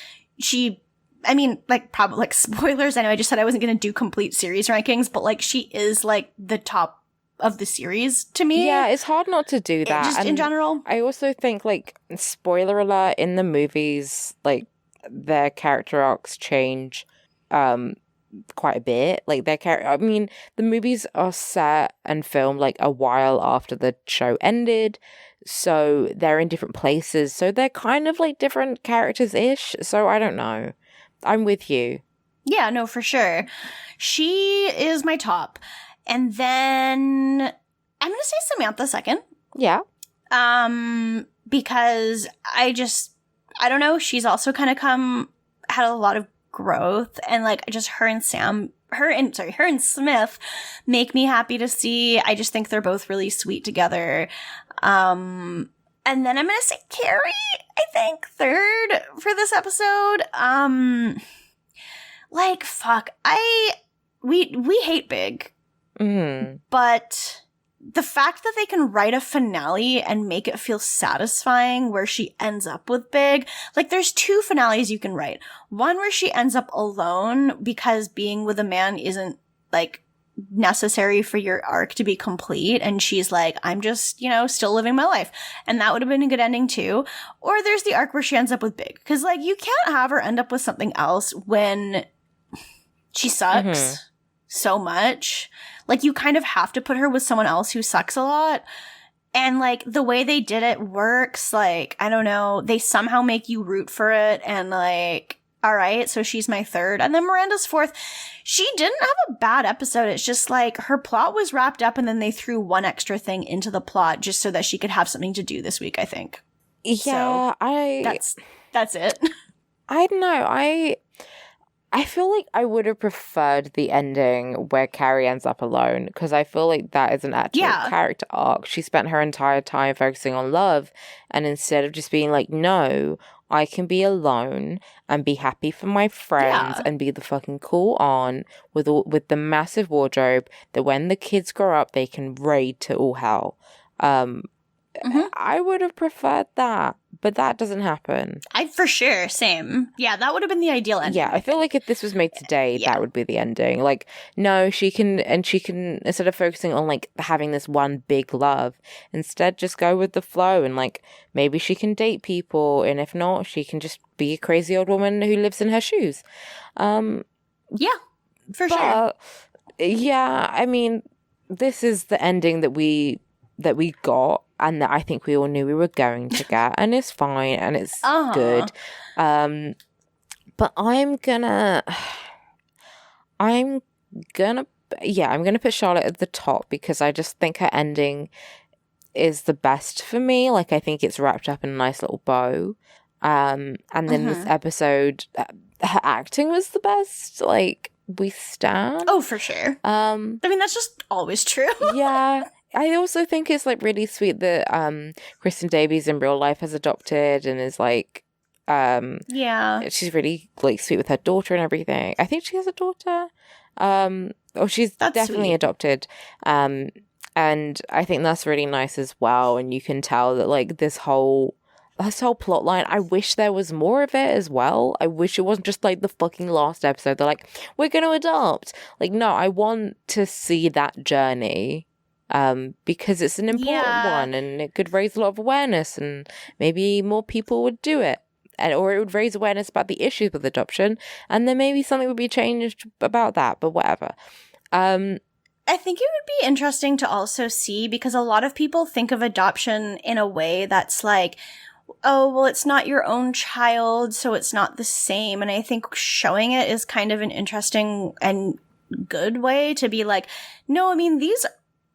I mean, like, probably, like, spoilers, I know I just said I wasn't gonna do complete series rankings, but, like, she is, like, the top of the series to me. Yeah, it's hard not to do that. Just in general. I also think, like, spoiler alert, in the movies, like, their character arcs change quite a bit. Like, I mean, the movies are set and filmed, like, a while after the show ended, so they're in different places, so they're kind of, like, different characters-ish, so I don't know. I'm with you. Yeah, no, for sure. She is my top. And then I'm going to say Samantha second. Yeah. Because I don't know, she's also kind of had a lot of growth, and like just her and Smith make me happy to see. I just think they're both really sweet together. And then I'm going to say Carrie, I think, third for this episode. Like, fuck, we hate Big. But the fact that they can write a finale and make it feel satisfying where she ends up with Big, like, there's two finales you can write. One where she ends up alone because being with a man isn't, like, necessary for your arc to be complete, and she's like, I'm just, still living my life, and that would have been a good ending too. Or there's the arc where she ends up with Big, because like you can't have her end up with something else when she sucks so much. Like, you kind of have to put her with someone else who sucks a lot, and like the way they did it works. Like, I don't know, they somehow make you root for it, and like, all right, so she's my third. And then Miranda's fourth. She didn't have a bad episode. It's just like her plot was wrapped up and then they threw one extra thing into the plot just so that she could have something to do this week, I think. Yeah, so, that's it. I don't know. I feel like I would have preferred the ending where Carrie ends up alone, because I feel like that is an actual character arc. She spent her entire time focusing on love, and instead of just being like, no, I can be alone and be happy for my friends and be the fucking cool aunt with the massive wardrobe that when the kids grow up, they can raid to all hell. I would have preferred that, but that doesn't happen. For sure, same. Yeah, that would have been the ideal ending. Yeah, I feel like if this was made today, that would be the ending. Like, no, she can, instead of focusing on, like, having this one big love, instead just go with the flow, and, like, maybe she can date people, and if not, she can just be a crazy old woman who lives in her shoes. Yeah. For sure. Yeah, I mean, this is the ending that we got, and that I think we all knew we were going to get, and it's fine, and it's good. But I'm gonna put Charlotte at the top because I just think her ending is the best for me. Like, I think it's wrapped up in a nice little bow. And then this episode, her acting was the best. Like, we stand. Oh, for sure. I mean, that's just always true. Yeah. I also think it's, like, really sweet that Kristen Davies in real life has adopted and is, like, yeah. she's really, like, sweet with her daughter and everything. I think she has a daughter. She's That's definitely sweet. adopted. And I think that's really nice as well. And you can tell that, like, this whole plot line, I wish there was more of it as well. I wish it wasn't just, like, the fucking last episode. They're like, we're going to adopt. Like, no, I want to see that journey. Because it's an important one and it could raise a lot of awareness and maybe more people would do it. Or it would raise awareness about the issues with adoption, and then maybe something would be changed about that, but whatever. I think it would be interesting to also see, because a lot of people think of adoption in a way that's like, oh, well, it's not your own child, so it's not the same. And I think showing it is kind of an interesting and good way to be like, no, I mean, these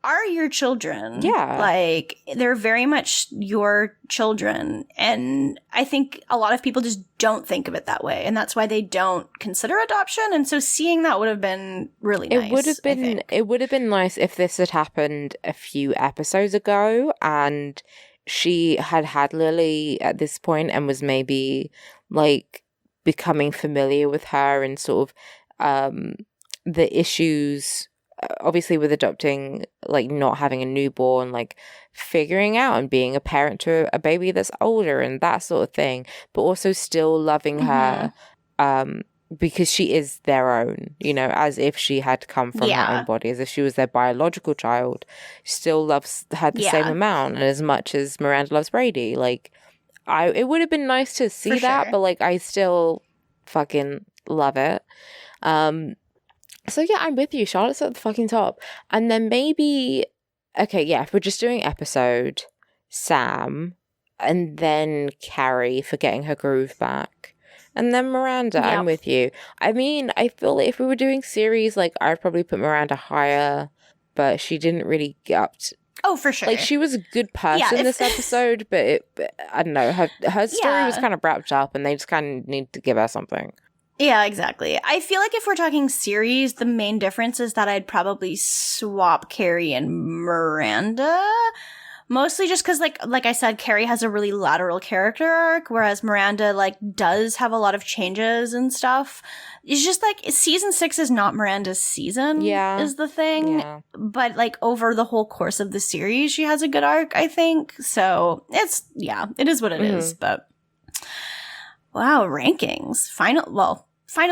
are your children. Yeah. Like, they're very much your children. And I think a lot of people just don't think of it that way. And that's why they don't consider adoption. And so seeing that would have been really nice. It would have been nice if this had happened a few episodes ago and she had Lily at this point and was maybe, like, becoming familiar with her and sort of the issues, obviously, with adopting, like, not having a newborn, like, figuring out and being a parent to a baby that's older and that sort of thing, but also still loving her because she is their own, you know, as if she had come from her own body, as if she was their biological child. She still loves her the same amount and as much as Miranda loves Brady. Like, it would have been nice to see that, but, like, I still fucking love it. So yeah, I'm with you. Charlotte's at the fucking top. And then maybe, okay, yeah, if we're just doing episode, Sam, and then Carrie for getting her groove back. And then Miranda, I'm with you. I mean, I feel like if we were doing series, like, I'd probably put Miranda higher, but she didn't really get up to... Oh, for sure. Like, she was a good person this episode, but I don't know, her story was kind of wrapped up and they just kind of need to give her something. Yeah, exactly. I feel like if we're talking series, the main difference is that I'd probably swap Carrie and Miranda. Mostly just because, like I said, Carrie has a really lateral character arc, whereas Miranda, like, does have a lot of changes and stuff. It's just, like, season 6 is not Miranda's season, is the thing. Yeah. But, like, over the whole course of the series, she has a good arc, I think. So, it is what it is. But, wow, rankings. Final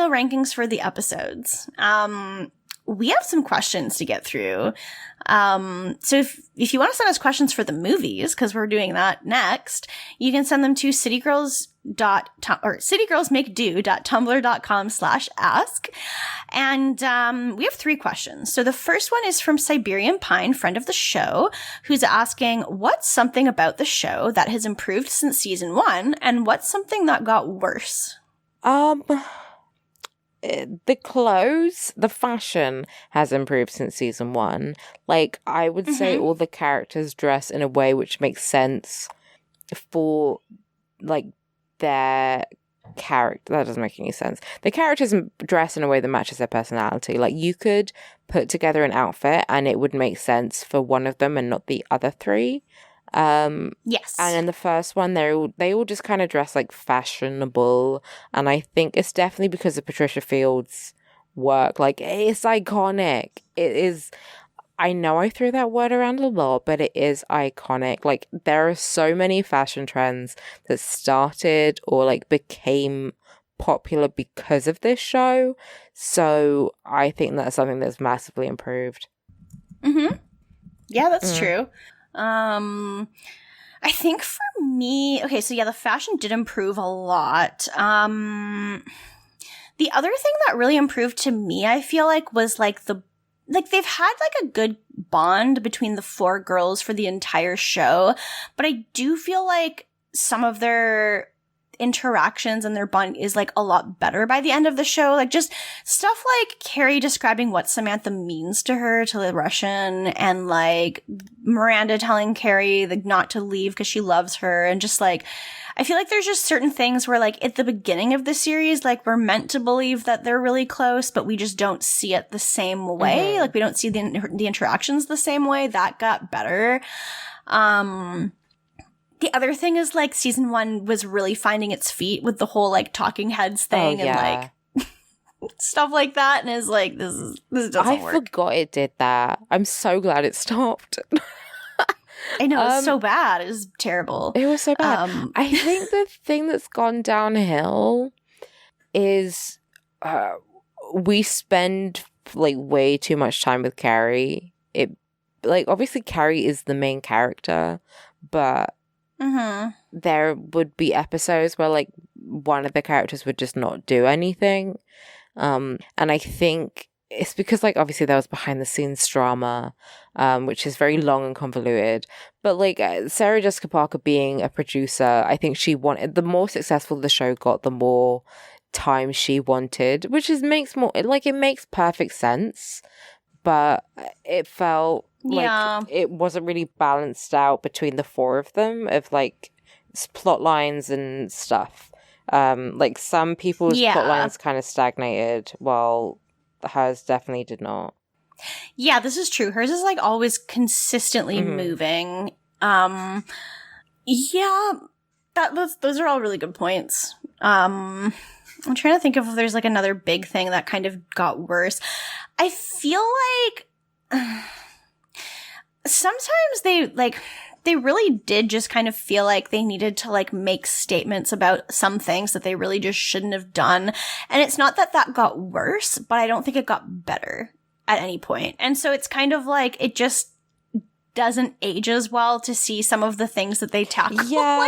rankings for the episodes. We have some questions to get through. So if you want to send us questions for the movies, because we're doing that next, you can send them to citygirlsmakedo.tumblr.com/ask. And we have 3 questions. So the first one is from Siberian Pine, friend of the show, who's asking, what's something about the show that has improved since season 1, and what's something that got worse? The clothes, the fashion has improved since season 1. Like, I would say all the characters dress in a way which makes sense for, like, their character. That doesn't make any sense. The characters dress in a way that matches their personality. Like, you could put together an outfit and it would make sense for one of them and not the other 3. Yes. And in the first one, they all just kind of dress like fashionable, and I think it's definitely because of Patricia Field's work. Like, it's iconic. It is. I know I threw that word around a lot, but it is iconic. Like, there are so many fashion trends that started or, like, became popular because of this show. So I think that's something that's massively improved. Yeah, that's true. I think for me, okay, so yeah, the fashion did improve a lot. The other thing that really improved to me, I feel like, was like they've had like a good bond between the four girls for the entire show, but I do feel like some of their interactions and their bond is like a lot better by the end of the show. Like just stuff like Carrie describing what Samantha means to her to the Russian, and like Miranda telling Carrie like not to leave because she loves her, and just like I feel like there's just certain things where like at the beginning of the series, like we're meant to believe that they're really close, but we just don't see it the same way. Mm-hmm. Like we don't see the interactions the same way. That got better. The other thing is like season 1 was really finding its feet with the whole like talking heads thing and like stuff like that, and it's like this doesn't work. I forgot it did that. I'm so glad it stopped. I know, it's so bad. It was terrible. It was so bad. I think the thing that's gone downhill is we spend like way too much time with Carrie. It like obviously Carrie is the main character, but there would be episodes where like one of the characters would just not do anything. And I think it's because like obviously there was behind the scenes drama, which is very long and convoluted. But like Sarah Jessica Parker being a producer, I think she wanted, the more successful the show got, the more time she wanted, which is makes perfect sense. But it felt like it wasn't really balanced out between the four of them of like plot lines and stuff. Like some people's plot lines kind of stagnated, while hers definitely did not. Yeah, this is true. Hers is like always consistently moving. Yeah, those are all really good points. I'm trying to think of if there's like another big thing that kind of got worse. I feel like sometimes they really did just kind of feel like they needed to like make statements about some things that they really just shouldn't have done. And it's not that got worse, but I don't think it got better at any point. And so it's kind of like it just doesn't age as well to see some of the things that they tackle. Yeah.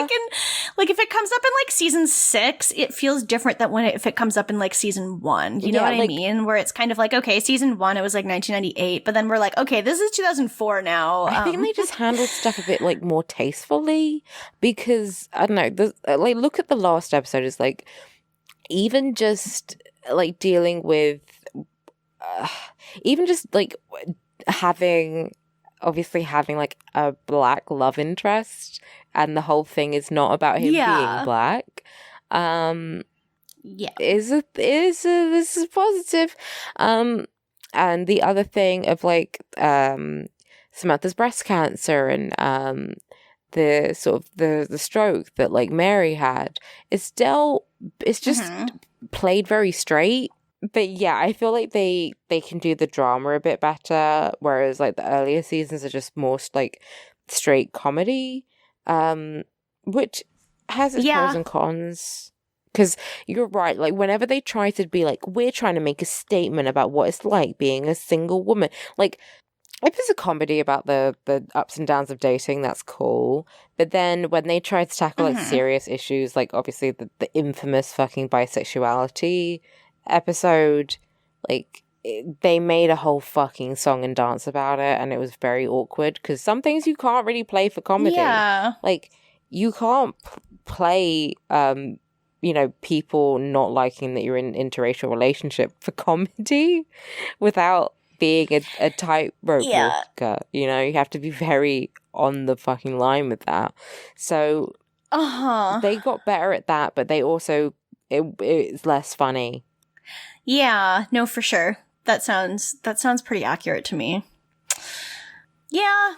like if it comes up in like season 6, it feels different than if it comes up in like season 1. You know what I mean? Where it's kind of like, okay, season 1 it was like 1998, but then we're like, okay, this is 2004 now. I think they just handled stuff a bit like more tastefully, because I don't know, like look at the last episode. It's like even just like dealing with even just like having like a black love interest, and the whole thing is not about him being black. This is positive. And the other thing of like Samantha's breast cancer and the sort of the stroke that like Mary had, it's just played very straight. But yeah, I feel like they can do the drama a bit better, whereas like the earlier seasons are just more like straight comedy, which has its pros and cons. Because you're right, like whenever they try to be like, we're trying to make a statement about what it's like being a single woman, like if it's a comedy about the ups and downs of dating, that's cool. But then when they try to tackle like serious issues, like obviously the infamous fucking bisexuality episode, like they made a whole fucking song and dance about it, and it was very awkward because some things you can't really play for comedy. Like you can't play people not liking that you're in an interracial relationship for comedy without being a tightrope walker. You have to be very on the fucking line with that. So they got better at that, but they also it's less funny. Yeah, no, for sure. That sounds pretty accurate to me. Yeah.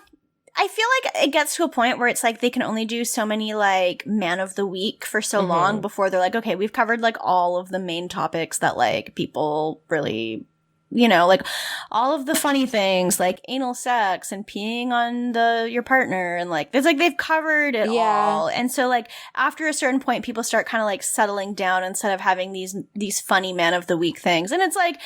I feel like it gets to a point where it's like they can only do so many like man of the week for so long before they're like, okay, we've covered like all of the main topics that like people really, like all of the funny things like anal sex and peeing on your partner, and like it's like they've covered it all. And so like after a certain point people start kind of like settling down instead of having these funny man of the week things. And it's like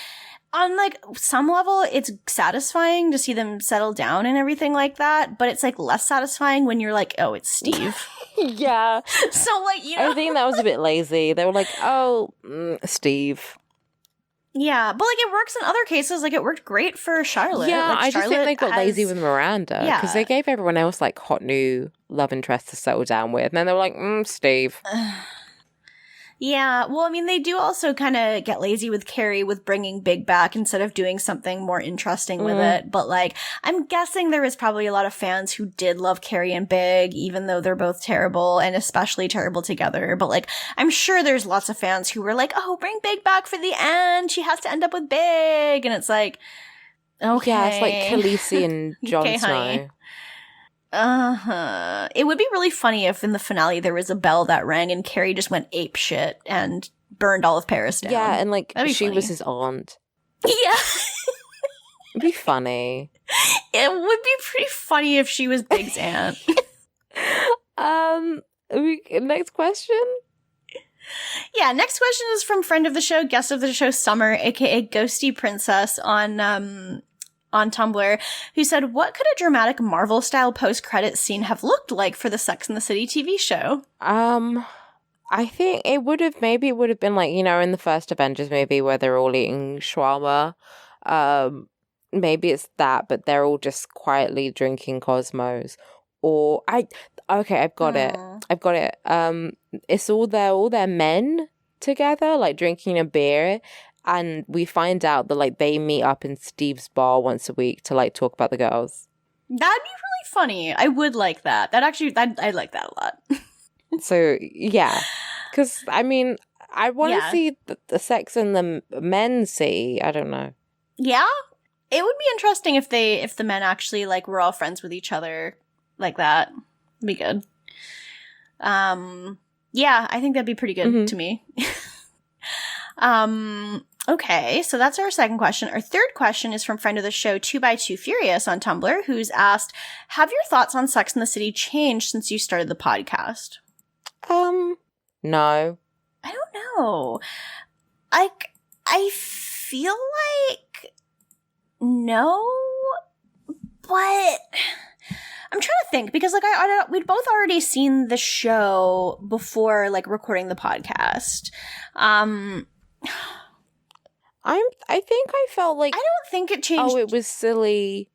on like some level it's satisfying to see them settle down and everything like that, but it's like less satisfying when you're like, oh, it's Steve. Yeah. So like, I think that was a bit lazy. They were like, oh, Steve. Yeah, but like it works in other cases. Like it worked great for Charlotte. Yeah, like, I just think they got lazy with Miranda because they Yeah. gave everyone else like hot new love interest to settle down with, and then they were like, Steve. Yeah, well, I mean, they do also kind of get lazy with Carrie with bringing Big back instead of doing something more interesting with it. But like, I'm guessing there is probably a lot of fans who did love Carrie and Big, even though they're both terrible and especially terrible together. But like, I'm sure there's lots of fans who were like, oh, bring Big back for the end. She has to end up with Big. And it's like, okay. Yeah, it's like Khaleesi and Jon Okay, Snow. honey. It would be really funny if in the finale there was a bell that rang and Carrie just went ape shit and burned all of Paris down. Yeah, and like she funny. was his aunt. Yeah. It'd be funny. It would be pretty funny if she was Big's aunt. Next question? Yeah, next question is from friend of the show, guest of the show, Summer, aka Ghosty Princess on Tumblr, who said, what could a dramatic Marvel-style post-credits scene have looked like for the Sex and the City TV show? I think it would have been like, you know, in the first Avengers movie where they're all eating shawarma. Maybe it's that, but they're all just quietly drinking Cosmos. Or I've got it. It's all their men together, like drinking a beer. And we find out that, like, they meet up in Steve's bar once a week to, like, talk about the girls. That'd be really funny. I would like that. I like that a lot. So, yeah. Because, I mean, I want to see the sex and the men see. I don't know. Yeah? It would be interesting if the men actually, like, were all friends with each other like that. It'd be good. Yeah, I think that'd be pretty good to me. Okay, so that's our second question. Our third question is from friend of the show, 2x2 Furious on Tumblr, who's asked, have your thoughts on Sex and the City changed since you started the podcast? No. I don't know. I feel like no, but I'm trying to think because like we'd both already seen the show before like recording the podcast. I think I felt like I don't think it changed. Oh, it was silly,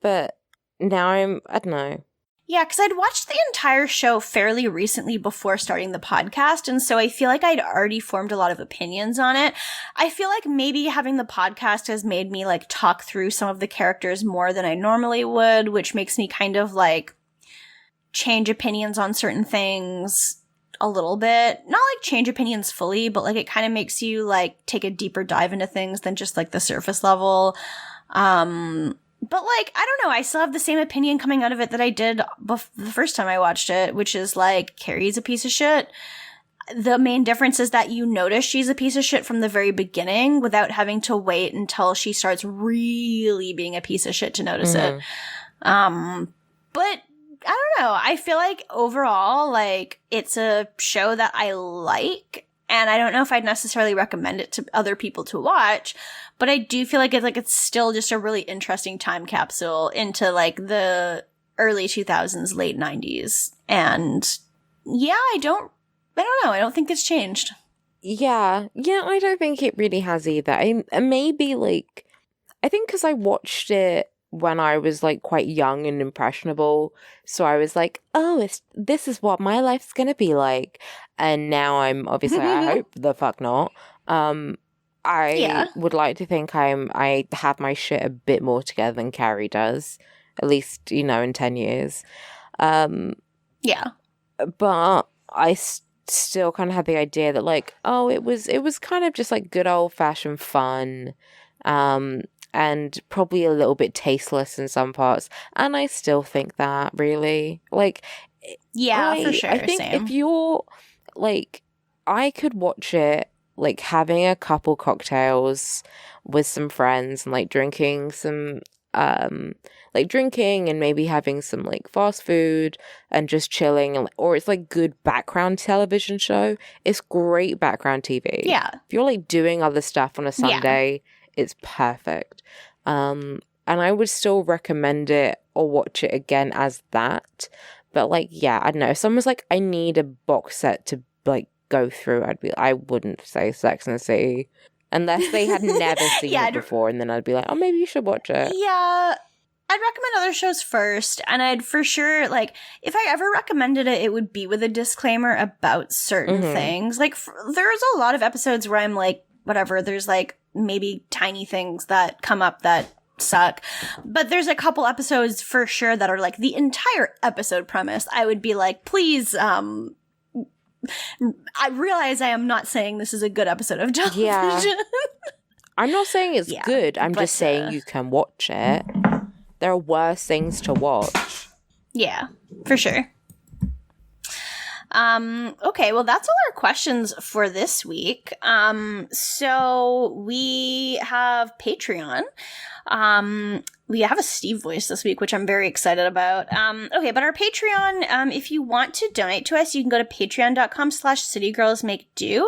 but now I don't know. Yeah, because I'd watched the entire show fairly recently before starting the podcast, and so I feel like I'd already formed a lot of opinions on it. I feel like maybe having the podcast has made me like talk through some of the characters more than I normally would, which makes me kind of like change opinions on certain things a little bit. Not like change opinions fully, but like it kind of makes you like take a deeper dive into things than just like the surface level. But like, I don't know, I still have the same opinion coming out of it that I did the first time I watched it, which is like, Carrie's a piece of shit. The main difference is that you notice she's a piece of shit from the very beginning without having to wait until she starts really being a piece of shit to notice it. But I don't know. I feel like overall, like, it's a show that I like, and I don't know if I'd necessarily recommend it to other people to watch, but I do feel like it's still just a really interesting time capsule into, like, the early 2000s, late 90s. And yeah, I don't know. I don't think it's changed. Yeah, I don't think it really has either. Maybe, like, I think because I watched it when I was like quite young and impressionable, so I was like, oh, this is what my life's gonna be like. And now I'm obviously I hope the fuck not. I would like to think I have my shit a bit more together than Carrie does, at least, you know, in 10 years. Yeah, but I still kind of had the idea that like, oh, it was kind of just like good old fashioned fun. And probably a little bit tasteless in some parts. And I still think that, really. Like, yeah, for sure. I think if you're, like, I could watch it, like, having a couple cocktails with some friends and, like, drinking some, drinking and maybe having some, like, fast food and just chilling. And, or it's, like, good background television show. It's great background TV. Yeah. If you're, like, doing other stuff on a Sunday, it's perfect. And I would still recommend it or watch it again as that. But like, yeah, I don't know. If someone's like, I need a box set to like go through, I wouldn't say Sex and the City. Unless they had never seen Yeah, it before, and then I'd be like, oh, maybe you should watch it. Yeah, I'd recommend other shows first, and I'd for sure, like, if I ever recommended it, it would be with a disclaimer about certain things. Like, there's a lot of episodes where I'm like, whatever, there's, like, maybe tiny things that come up that suck. But there's a couple episodes for sure that are, like, the entire episode premise. I would be like, please, I realize I am not saying this is a good episode of television. Yeah. I'm not saying it's good. I'm just saying you can watch it. There are worse things to watch. Yeah, for sure. Okay, well, that's all our questions for this week. So we have Patreon. We have a Steve voice this week, which I'm very excited about. Okay, but our Patreon, if you want to donate to us, you can go to patreon.com/citygirlsmakedo.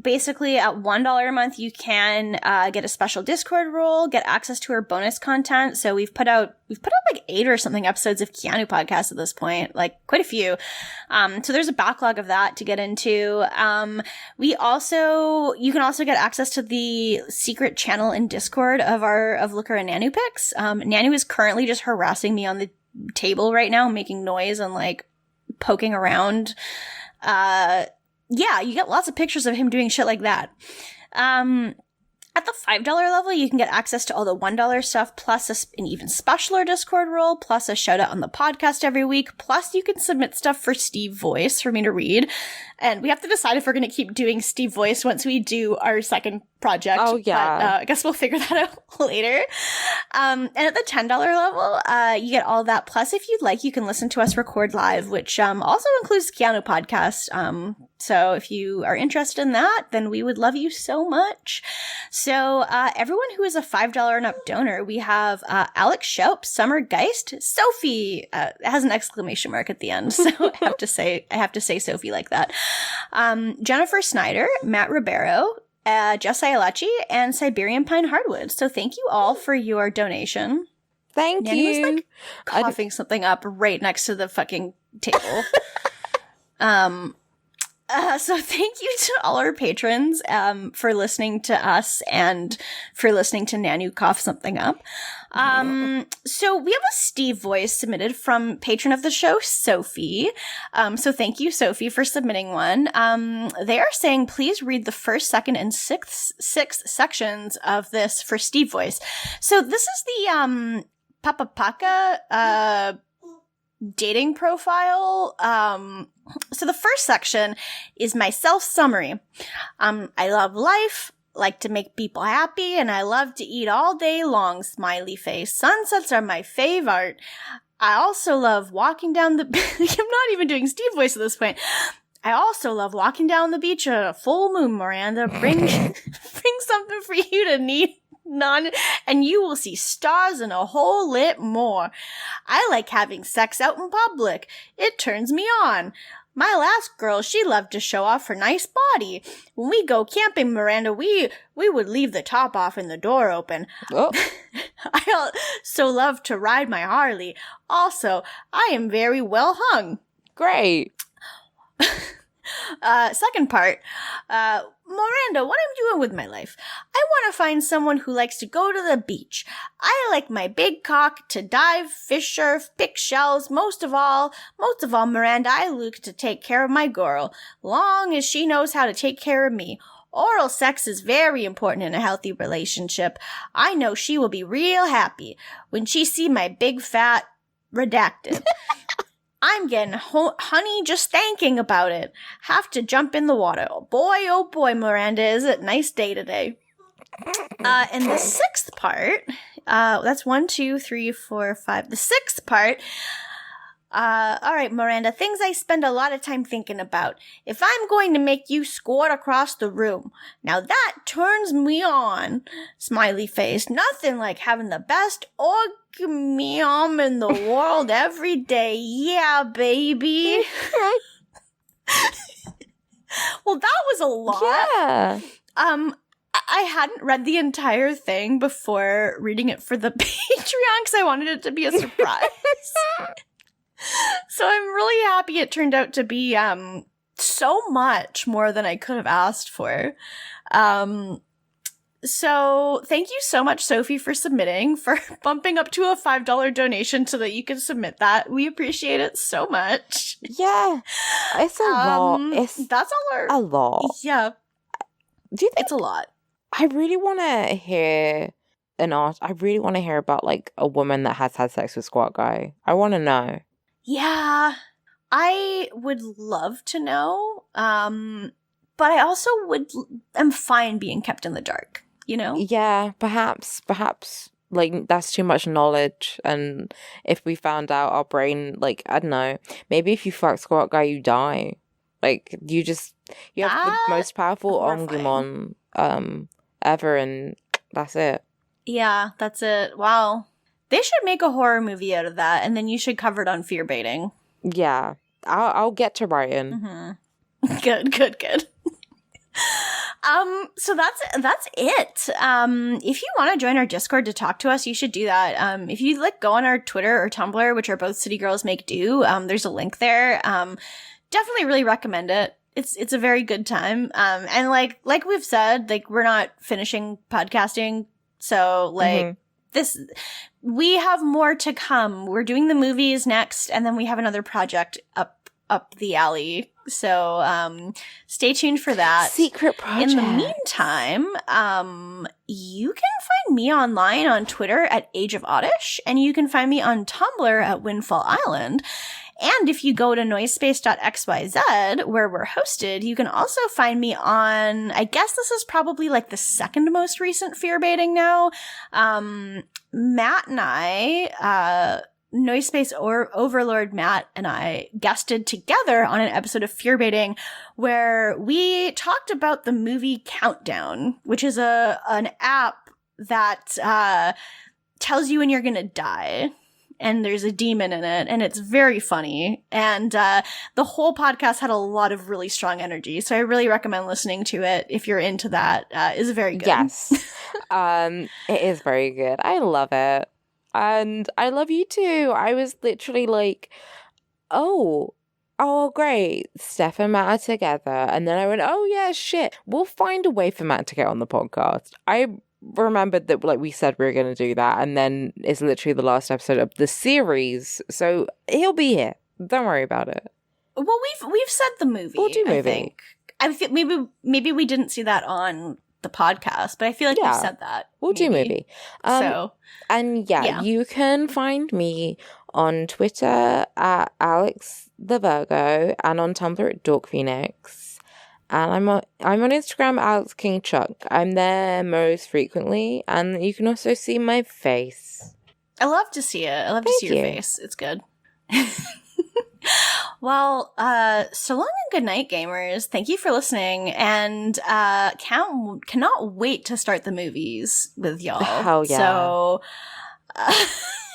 Basically, at $1 a month, you can get a special Discord role, get access to our bonus content. So we've put out like 8 or something episodes of Keanu podcast at this point, like quite a few. So there's a backlog of that to get into. You can also get access to the secret channel in Discord of Looker and Nanu pics. Nanu is currently just harassing me on the table right now, making noise and like poking around. Yeah, you get lots of pictures of him doing shit like that. At the $5 level, you can get access to all the $1 stuff, plus an even specialer Discord role, plus a shout out on the podcast every week, plus you can submit stuff for Steve Voice for me to read. And we have to decide if we're going to keep doing Steve Voice once we do our second project. Oh, yeah. But, I guess we'll figure that out later. And at the $10 level, you get all that. Plus, if you'd like, you can listen to us record live, which also includes Keanu podcast. So if you are interested in that, then we would love you so much. So everyone who is a $5 and up donor, we have Alex Schaup, Summer Geist, Sophie, it has an exclamation mark at the end, so I have to say Sophie like that. Jennifer Snyder, Matt Ribeiro, Jess Ayalachi, and Siberian Pine Hardwood. So thank you all for your donation. Thank Nanny you. was like coughing something up right next to the fucking table. So thank you to all our patrons for listening to us and for listening to Nanu cough something up. So we have a Steve voice submitted from patron of the show, Sophie. So thank you, Sophie, for submitting one. They are saying, please read the first, second, and sixth sections of this for Steve voice. So this is the Papa Paca dating profile. So the first section is my self-summary. I love life, like to make people happy, and I love to eat all day long, smiley face. Sunsets are my favorite. I also love walking down the... I'm not even doing Steve voice at this point. I also love walking down the beach at a full moon, Miranda. Bring something for you to need. None, and you will see stars and a whole lit more. I like having sex out in public. It turns me on. My last girl, she loved to show off her nice body. When we go camping, Miranda, we would leave the top off and the door open. Oh. I also love to ride my Harley. Also, I am very well hung. Great. Second part, Miranda, what I'm doing with my life. I want to find someone who likes to go to the beach. I like my big cock to dive, fish surf, pick shells. Most of all, Miranda, I look to take care of my girl, long as she knows how to take care of me. Oral sex is very important in a healthy relationship. I know she will be real happy when she see my big fat redacted. I'm getting honey just thinking about it. Have to jump in the water. Oh boy, Miranda, is it nice day today. And the sixth part, that's 1, 2, 3, 4, 5. The sixth part, all right, Miranda, things I spend a lot of time thinking about. If I'm going to make you squirt across the room, now that turns me on. Smiley face. Nothing like having the best orgasm in the world every day. Yeah, baby. Well, that was a lot. Yeah. I hadn't read the entire thing before reading it for the Patreon because I wanted it to be a surprise. So I'm really happy it turned out to be so much more than I could have asked for. So thank you so much, Sophie, for submitting, for bumping up to a $5 donation so that you can submit that. We appreciate it so much. Yeah, it's a lot. That's all our... a lot. Yeah. Do you think It's a lot. I really want to hear I really want to hear about, like, a woman that has had sex with Squat Guy. I want to know. Yeah. I would love to know. But I also am fine being kept in the dark, you know? Yeah, perhaps, like, that's too much knowledge, and if we found out, our brain, like, I don't know, maybe if you fuck Squat Guy, you die. Like, you have the most powerful horrifying. Ongumon, ever, and that's it. Yeah, that's it. Wow. They should make a horror movie out of that, and then you should cover it on fear baiting. Yeah, I'll get to writing. Mm-hmm. Good. So that's it. If you want to join our Discord to talk to us, you should do that. If you go on our Twitter or Tumblr, which are both City Girls Make Do, there's a link there. Definitely really recommend it. It's a very good time. And like we've said, we're not finishing podcasting. So this, we have more to come. We're doing the movies next, and then we have another project up the alley. So stay tuned for that. Secret project. In the meantime, you can find me online on Twitter at Age of Oddish, and you can find me on Tumblr at Windfall Island. And if you go to noisepace.xyz, where we're hosted, you can also find me on, I guess this is probably the second most recent fear baiting now. Matt and I, Noisepace Overlord Matt and I guested together on an episode of Fear Baiting where we talked about the movie Countdown, which is an app that tells you when you're gonna die. And there's a demon in it, and it's very funny. And the whole podcast had a lot of really strong energy, so I really recommend listening to it if you're into that. It's very good. Yes. It is very good. I love it. And I love you too. I was literally like, oh, great. Steph and Matt are together. And then I went, oh, yeah, shit. We'll find a way for Matt to get on the podcast. I remembered that we said we were going to do that. And then it's literally the last episode of the series. So he'll be here. Don't worry about it. Well, we've said the movie. We'll do movie. I think maybe we didn't see that on the podcast, but I feel like we've said that. We'll do movie. And you can find me on Twitter at Alex the Virgo and on Tumblr at Dork Phoenix. And I'm on Instagram, Alex King Chuck. I'm there most frequently, and you can also see my face. I love to see it. I love to see your face. It's good. Well, so long and good night, gamers. Thank you for listening, and cannot wait to start the movies with y'all. Hell yeah! So,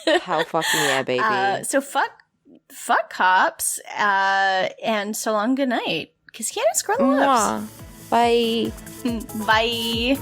hell fucking yeah, baby. So fuck cops, and so long, good night. Because you can't scroll the lips. Bye. Bye.